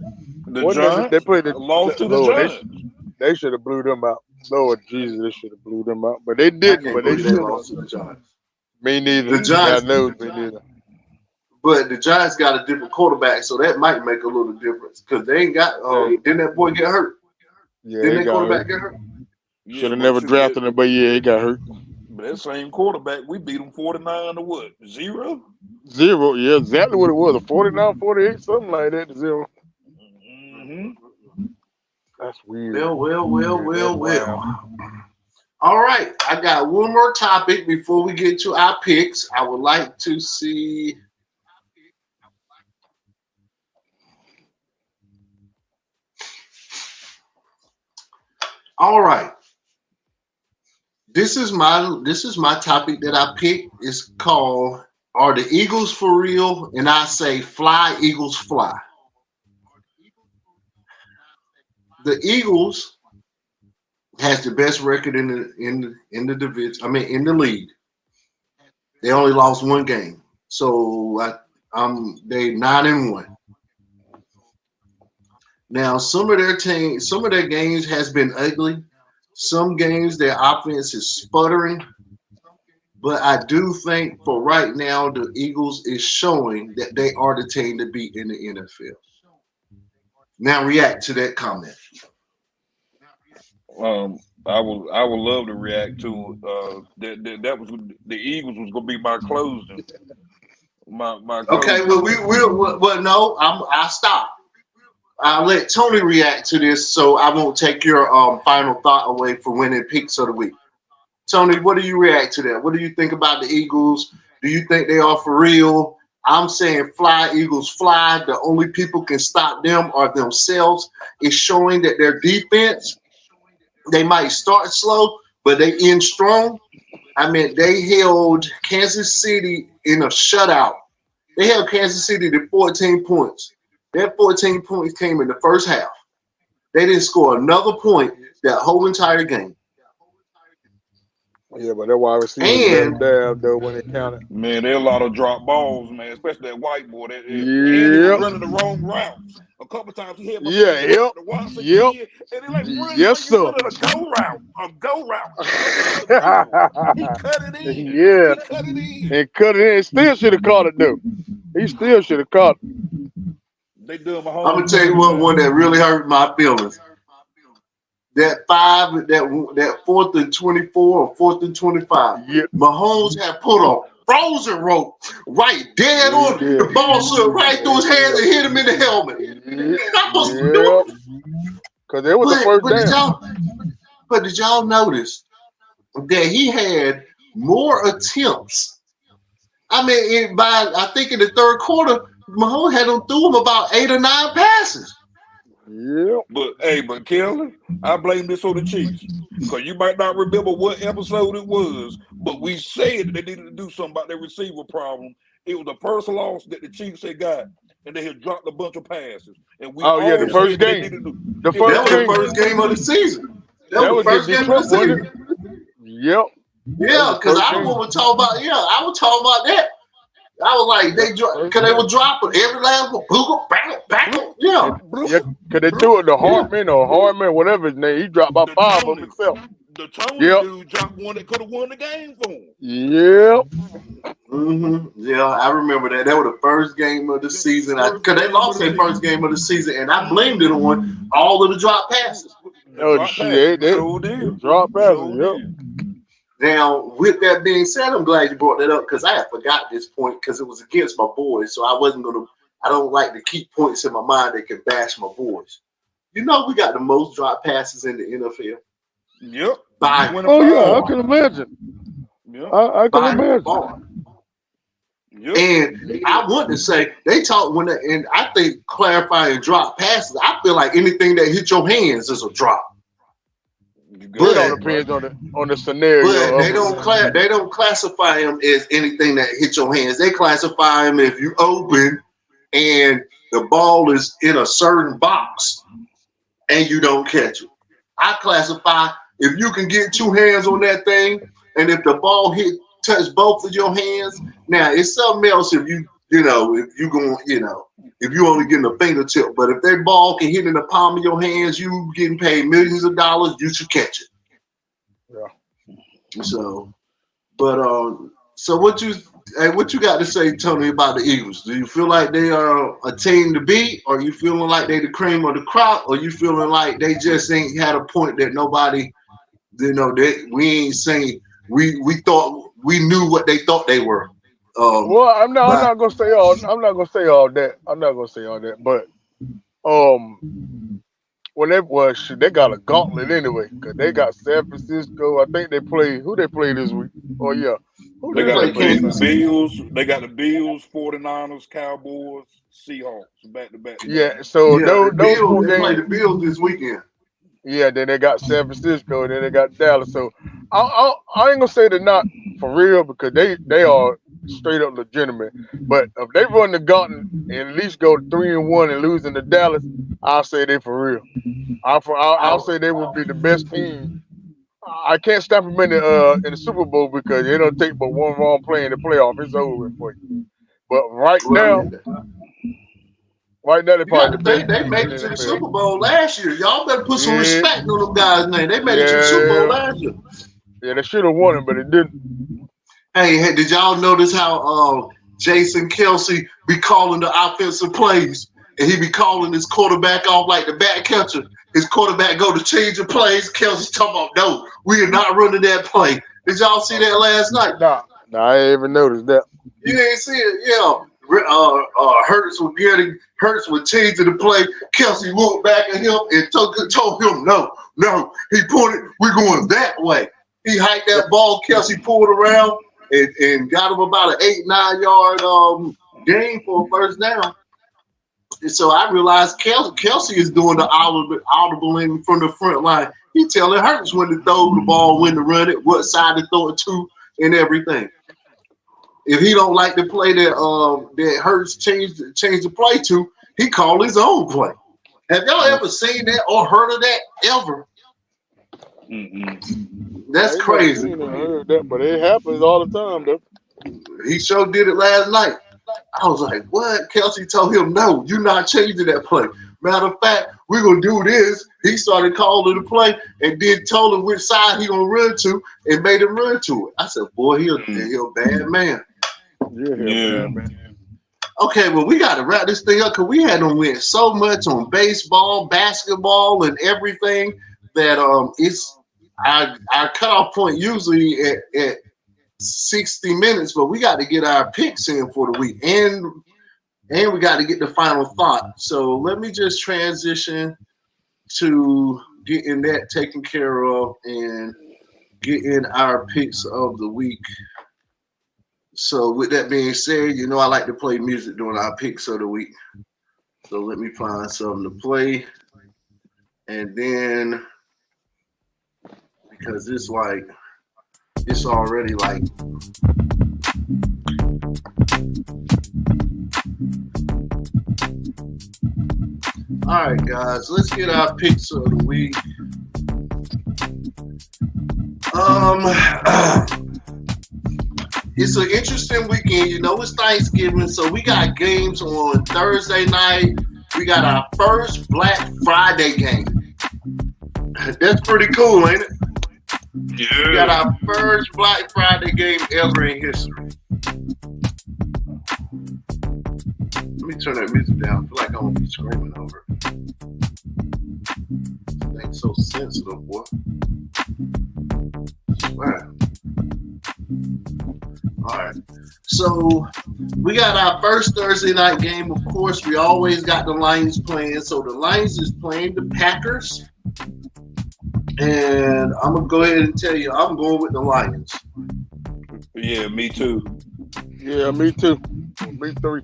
The What Giants they played lost to the Lord, Giants. they should have blew them out. Lord Jesus, they should have blew them out. But they didn't. But they should lost to have. the Giants. Me neither. The Giants, God knows me neither. but the Giants got a different quarterback, so that might make a little difference because they ain't got. Didn't that boy get hurt? Yeah, Didn't he that got quarterback hurt. get hurt? Yeah, Should have but never shoot, drafted him, but yeah, he got hurt. But that same quarterback, we beat him 49 to what? 0? 0. Yeah, exactly what it was. A 49, 48, something like that. 0. Mm-hmm. That's weird. Well. All right, I got one more topic before we get to our picks. I would like to see. All right. This is my topic that I picked. It's called "Are the Eagles for Real?" And I say, "Fly, Eagles, fly." The Eagles has the best record in the division. I mean, in the league. They only lost one game, so they 9-1. Now, some of their games has been ugly. Some games their offense is sputtering, but I do think for right now the Eagles is showing that they are the team to beat in the NFL. Now react to that comment. I would love to react to that was the Eagles was gonna be my closing. My Okay, well no, I'll stop. I'll let Tony react to this, so I won't take your final thought away for winning picks of the week. Tony, what do you react to that? What do you think about the Eagles? Do you think they are for real? I'm saying fly, Eagles, fly. The only people can stop them are themselves. It's showing that their defense, they might start slow, but they end strong. I mean, they held Kansas City in a shutout. They held Kansas City to 14 points. That 14 points came in the first half. They didn't score another point that whole entire game. Yeah, but that wide receiver down though when it counted. Man, there are a lot of drop balls, man, especially that white boy. And he was running the wrong routes. A couple of times he had my yep. and he like running, yes, sir. A go route. He cut it in. Yeah. He cut it in. And cut it in. Still should have caught it though. He still should have caught it. They do my I'm gonna tell you one that really hurt my feelings. That 4th and 24 or 4th and 25. Yep. Mahomes had put a frozen rope right dead on the ball, slipped right through his hands and hit him in the helmet. Because it was the first down. But did y'all notice that he had more attempts? I mean, I think in the third quarter, Mahomes had him through him about 8 or 9 passes. Yeah. But Kelly, I blame this on the Chiefs. Because you might not remember what episode it was, but we said they needed to do something about their receiver problem. It was the first loss that the Chiefs had got, and they had dropped a bunch of passes. And we the first game. That was the first game of the season. That was the first game of the season. Yep. Yeah, because I was talking about. Yeah, I was talking about that. I was like, because they were dropping every last one. Bang. Yeah. Because they threw it to Hartman, whatever his name. He dropped about 5 of them himself. The Tony dude dropped one that could have won the game for him. Yep. Mm-hmm. Yeah, I remember that. That was the first game of the season. Because they lost their first game of the season, and I blamed it on all of the drop passes. Oh, shit. They drop passes, yep. Now, with that being said, I'm glad you brought that up because I had forgot this point because it was against my boys. So I don't like to keep points in my mind that can bash my boys. You know, we got the most drop passes in the NFL. Yep. I can imagine. Yep. I can imagine. Yep. And I want to say, and I think clarifying drop passes, I feel like anything that hits your hands is a drop. But it depends on the scenario. But they don't classify them as anything that hits your hands. They classify them if you open and the ball is in a certain box and you don't catch it. I classify if you can get 2 hands on that thing and if the ball touch both of your hands. Now it's something else if you if you going, if you only getting a fingertip. But if that ball can hit in the palm of your hands, you getting paid millions of dollars. You should catch it. Yeah. So, but so what you got to say, Tony, about the Eagles? Do you feel like they are a team to beat, or you feeling like they the cream of the crop, or you feeling like they just ain't had a point that nobody, that we ain't saying we thought we knew what they thought they were. Well, I'm not gonna say all that. But when they got a gauntlet anyway, because they got San Francisco. I think they play this week. Oh yeah, they got the Kansas Bills. They got the Bills, 49ers, Cowboys, Seahawks back to back. Yeah, so those Bills, they play the Bills this weekend. Yeah, then they got San Francisco, and then they got Dallas. So I ain't gonna say they're not for real, because they are straight up legitimate. But if they run the gauntlet and at least go 3-1 and losing to Dallas, I'll say they for real. I'll say they will be the best team. I can't stop them in the Super Bowl, because it don't take but one wrong play in the playoff. It's over for you. But right now they probably they made it to the Super Bowl last year. Y'all better put some respect on them guys' name. They made it to the Super Bowl last year. Yeah, they should have won it, but it didn't. Hey, did y'all notice how Jason Kelce be calling the offensive plays, and he be calling his quarterback off like the back catcher? His quarterback go to change the plays. Kelce's talking about, no, we are not running that play. Did y'all see that last night? Nah, I ain't even noticed that. You didn't see it? Yeah. Hurts was changing the play. Kelce looked back at him and told him, no. He pointed, we're going that way. He hiked that ball. Kelce pulled around and got him about an 8-9 yard gain for a first down. And so I realized Kelce is doing the audible from the front line. He telling Hurts when to throw the ball, when to run it, what side to throw it to, and everything. If he don't like the play that Hurts changed the play to, he call his own play. Have y'all ever seen that or heard of that ever? Mm-hmm. That's crazy. I heard that, but it happens all the time, though. He sure did it last night. I was like, what? Kelce told him, no, you're not changing that play. Matter of fact, we're going to do this. He started calling the play and then told him which side he going to run to and made him run to it. I said, boy, he a bad man. Yeah, man. Okay, well, we got to wrap this thing up, because we had them win so much on baseball, basketball, and everything that it's our cutoff point usually at 60 minutes, but we got to get our picks in for the week, and we got to get the final thought. So let me just transition to getting that taken care of and getting our picks of the week. So with that being said, I like to play music during our picks of the week. So let me find something to play. And then, because it's already like, all right, guys, let's get our picks of the week. It's an interesting weekend. It's Thanksgiving, so we got games on Thursday night. We got our first Black Friday game. That's pretty cool, ain't it? Yeah. We got our first Black Friday game ever in history. Let me turn that music down. I feel like I'm going to be screaming over it. This thing's so sensitive, boy. I swear. All right. So we got our first Thursday night game. Of course, we always got the Lions playing. So the Lions is playing the Packers. And I'm going to go ahead and tell you, I'm going with the Lions. Yeah, me too. Yeah, me too. Me three.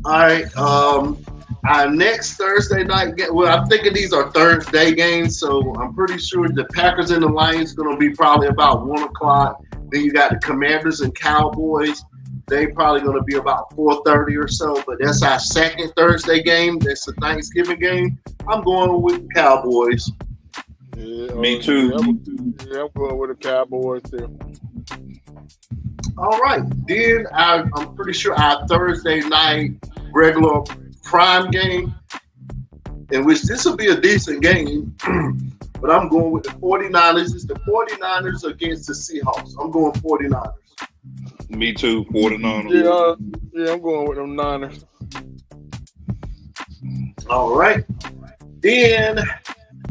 All right. Our next Thursday night game, well, I'm thinking these are Thursday games, so I'm pretty sure the Packers and the Lions going to be probably about 1 o'clock. Then you got the Commanders and Cowboys. They probably going to be about 4:30 or so, but that's our second Thursday game. That's the Thanksgiving game. I'm going with the Cowboys. Yeah, me too. I'm going with the Cowboys too. All right. Then I'm pretty sure our Thursday night regular prime game, in which this will be a decent game, but I'm going with the 49ers. It's the 49ers against the Seahawks. I'm going 49ers. Me too, 49ers. Yeah, I'm going with them Niners. All right. Then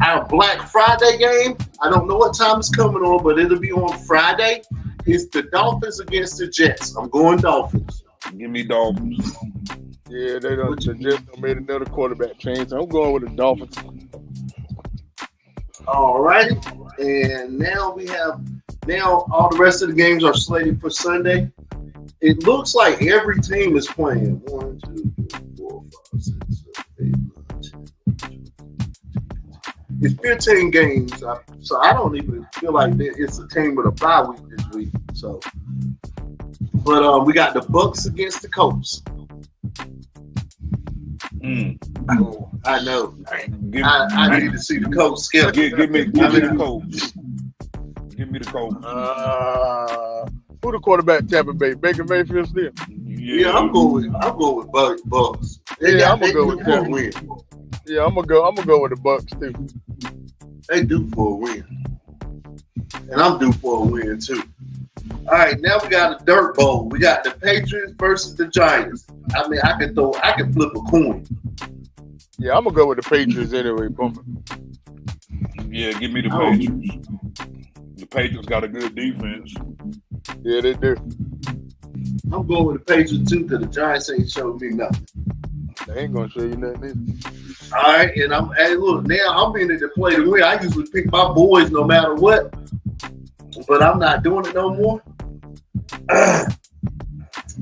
our Black Friday game, I don't know what time it's coming on, but it'll be on Friday. It's the Dolphins against the Jets. I'm going Dolphins. Give me Dolphins. Yeah, the Jets made another quarterback change. So I'm going with the Dolphins. All right. And now all the rest of the games are slated for Sunday. It looks like every team is playing. 1, 2, 3, 4, 5, 6, 7, 8, 9, 10. It's 15 games, so I don't even feel like it's a team with a bye week this week. So, but we got the Bucks against the Colts. Oh, I know. I need to see the Colts schedule. Give me the Colts. Give me the Colts. Who the quarterback? Tampa Bay. Baker Mayfield still. Yeah, I'm going with Bucks. Yeah, I'm gonna go with that win. Yeah, I'm gonna go with the Bucks too. They due for a win, and I'm due for a win too. All right, now we got a dirt bowl. We got the Patriots versus the Giants. I mean, I can flip a coin. Yeah, I'm gonna go with the Patriots anyway, Bumper. Yeah, give me the Patriots. The Patriots got a good defense. Yeah, they do. I'm going with the Patriots too, because the Giants ain't showed me nothing. They ain't gonna show you nothing either. All right, and look, now I'm in it to play the win. I usually pick my boys no matter what, but I'm not doing it no more.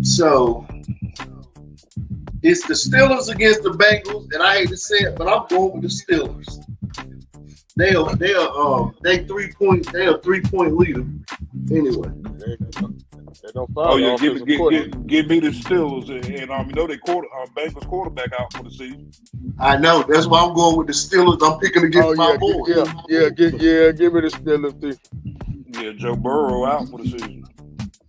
So it's the Steelers against the Bengals, and I hate to say it, but I'm going with the Steelers. They are 3-point leader. Anyway. Oh yeah, give me the Steelers, and you know they Bengals quarterback out for the season. I know. That's why I'm going with the Steelers. I'm picking against my boys. Give me the Steelers too. Yeah, Joe Burrow out for the season.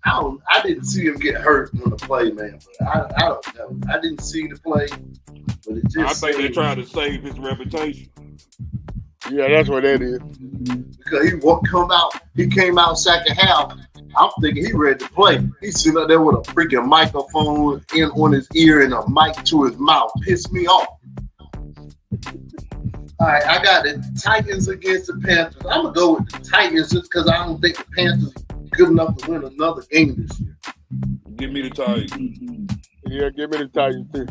I didn't see him get hurt on the play, man. But I don't know. I didn't see the play, but it just. I think they're trying to save his reputation. Yeah, that's what that is. Because he came out second half. I'm thinking he ready to play. He's sitting up there with a freaking microphone on his ear and a mic to his mouth. Pissed me off. All right, I got the Titans against the Panthers. I'm going to go with the Titans just because I don't think the Panthers are good enough to win another game this year. Give me the Titans. Yeah, give me the Titans too.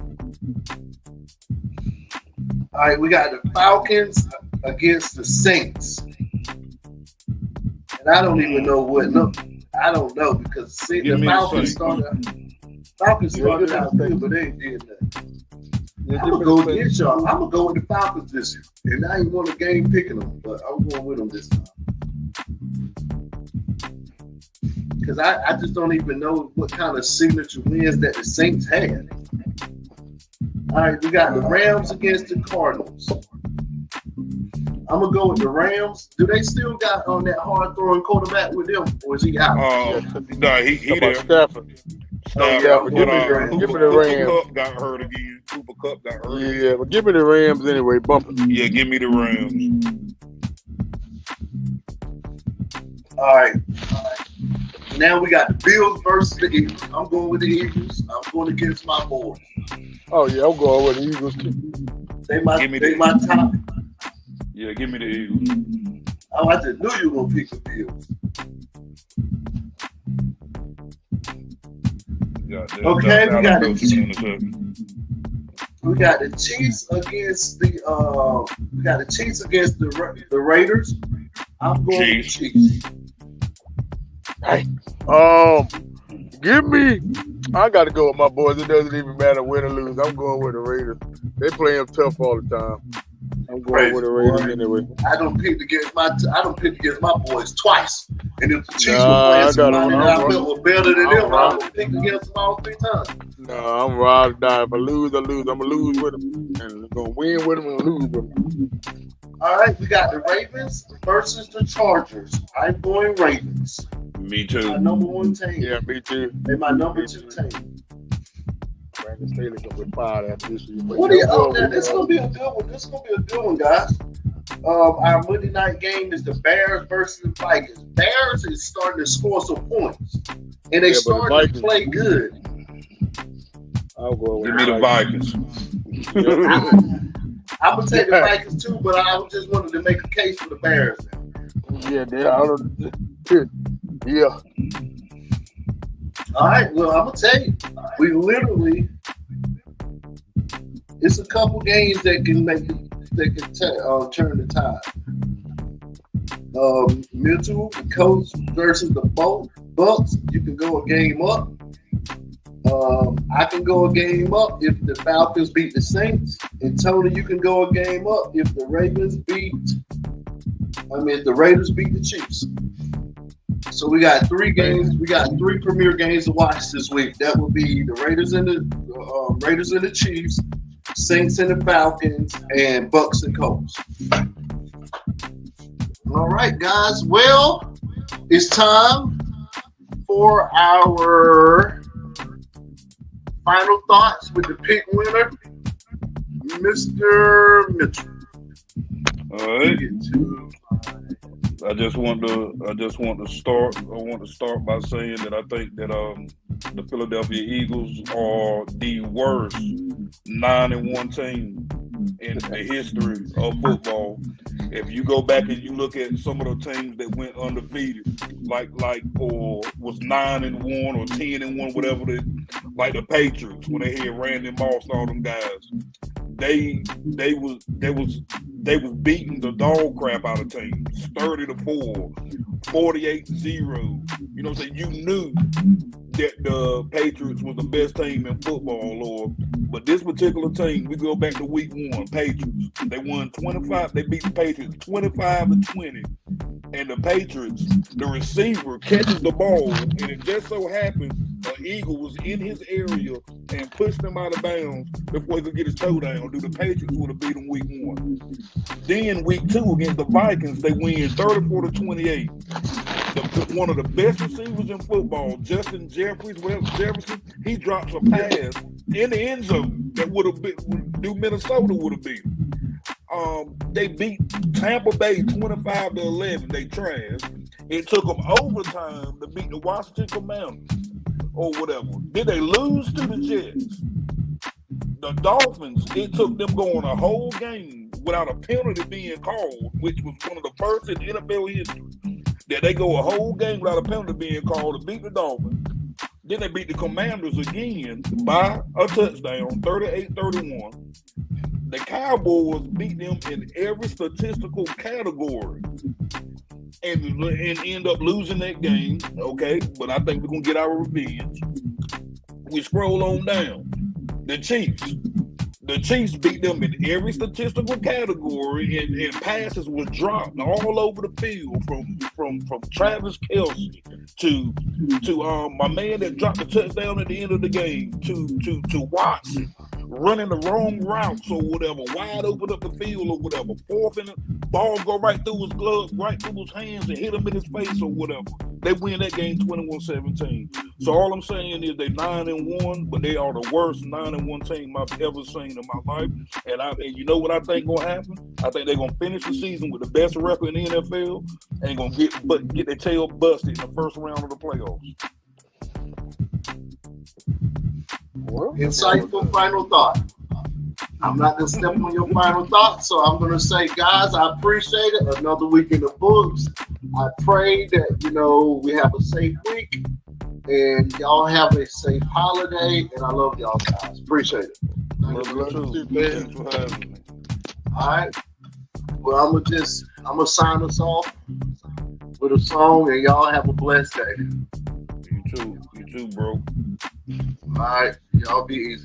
All right, we got the Falcons against the Saints. And I don't even know what number. I don't know because the Falcons started out good, but they ain't did that. Yeah, I'm gonna go against y'all. I'm gonna go with the Falcons this year, and I ain't won a game picking them, but I'm going with them this time because I just don't even know what kind of signature wins that the Saints had. All right, we got the Rams against the Cardinals. I'm gonna go with the Rams. Do they still got on that hard throwing quarterback with them, or is he out? No, he there. Stafford. Give me the Rams. Cooper Kupp got hurt again. Cooper Kupp got hurt. Yeah, but give me the Rams anyway, Bumper. Yeah, give me the Rams. All right. Now we got the Bills versus the Eagles. I'm going with the Eagles. I'm going against my boys. Oh yeah, I'm going with the Eagles too. They my top. Yeah, give me the Eagles. Oh, I just knew you were gonna pick the Bills. Okay, we got the Chiefs against the Raiders. I'm going with the Chiefs. Hey, give me. I got to go with my boys. It doesn't even matter win or lose. I'm going with the Raiders. They play them tough all the time. I'm going with the Raiders anyway. I don't pick against my boys twice. And if the Chiefs were playing somebody that I felt was better than them, I would pick against them all 3 times. No, I'm ride or die. If I lose, I lose. I'm gonna lose with them, and I'm gonna win with them and lose with them. All right, we got the Ravens versus the Chargers. I'm going Ravens. Me My too. number one team. Yeah, me too. They my number Me 2 too. team. Brandon Staley gonna be fired after this year. But What do you? yeah, Oh, well, this is gonna be a good one. This is gonna be a good one, guys. Our Monday night game is the Bears versus the Vikings. Bears is starting to score some points, and they Yeah, but the starting to Vikings- play good. I'll go with Give me the Vikings. I'm gonna take the Vikings too, but I just wanted to make a case for the Bears. Yeah, they are. Yeah. All right. Well, I'm gonna tell you, we literally, it's a couple games that can make it, that can turn the tide. Mitchell, the Colts versus the Bucks. You can go a game up. I can go a game up if the Falcons beat the Saints, and Tony, you can go a game up if the Raiders beat the Chiefs. So we got 3 games. We got 3 premier games to watch this week. That would be the Raiders and the Chiefs, Saints and the Falcons, and Bucks and Colts. All right, guys. Well, it's time for our final thoughts with the pick winner, Mr. Mitchell. All right. I just want to start by saying that I think that the Philadelphia Eagles are the worst 9-1 team in the history of football. If you go back and you look at some of the teams that went undefeated, or was 9-1 or 10-1, whatever like the Patriots when they had Randy Moss and all them guys, they was beating the dog crap out of teams, 30-4, 48-0. You know what I'm saying? You knew that the Patriots was the best team in football, but this particular team, we go back to week 1, Patriots. They won 25. They beat the Patriots 25-20. And the Patriots, the receiver catches the ball, and it just so happened an Eagle was in his area and pushed him out of bounds before he could get his toe down. The Patriots would have beat him week 1. Then week 2 against the Vikings, they win 34-28. One of the best receivers in football, Justin Jefferson, he drops a pass in the end zone that would have been Minnesota would have beat. They beat Tampa Bay 25-11. They trashed. It took them overtime to beat the Washington Commanders or whatever. Did they lose to the Jets? The Dolphins, it took them going a whole game without a penalty being called, which was one of the first in NFL history. That they go a whole game without a penalty being called to beat the Dolphins. Then they beat the Commanders again by a touchdown, 38-31. The Cowboys beat them in every statistical category and end up losing that game, okay? But I think we're going to get our revenge. We scroll on down. The Chiefs beat them in every statistical category, and passes were dropped all over the field from Travis Kelce to my man that dropped the touchdown at the end of the game to Watson running the wrong routes or whatever, wide open up the field or whatever, fourth and the ball go right through his glove, right through his hands and hit him in his face or whatever. They win that game 21-17. So all I'm saying is they 9-1, but they are the worst 9-1 team I've ever seen in my life. And you know what I think gonna happen? I think they're gonna finish the season with the best record in the NFL and gonna get their tail busted in the first round of the playoffs. Well, Insightful final thought. I'm not going to step on your final thought, so I'm going to say, guys, I appreciate it. Another week in the books. I pray that, we have a safe week and y'all have a safe holiday, and I love y'all guys. Appreciate it. Love you too. Thanks for having me. All right. Well, I'm gonna sign us off with a song, and y'all have a blessed day. You too, bro. All right. Y'all be easy.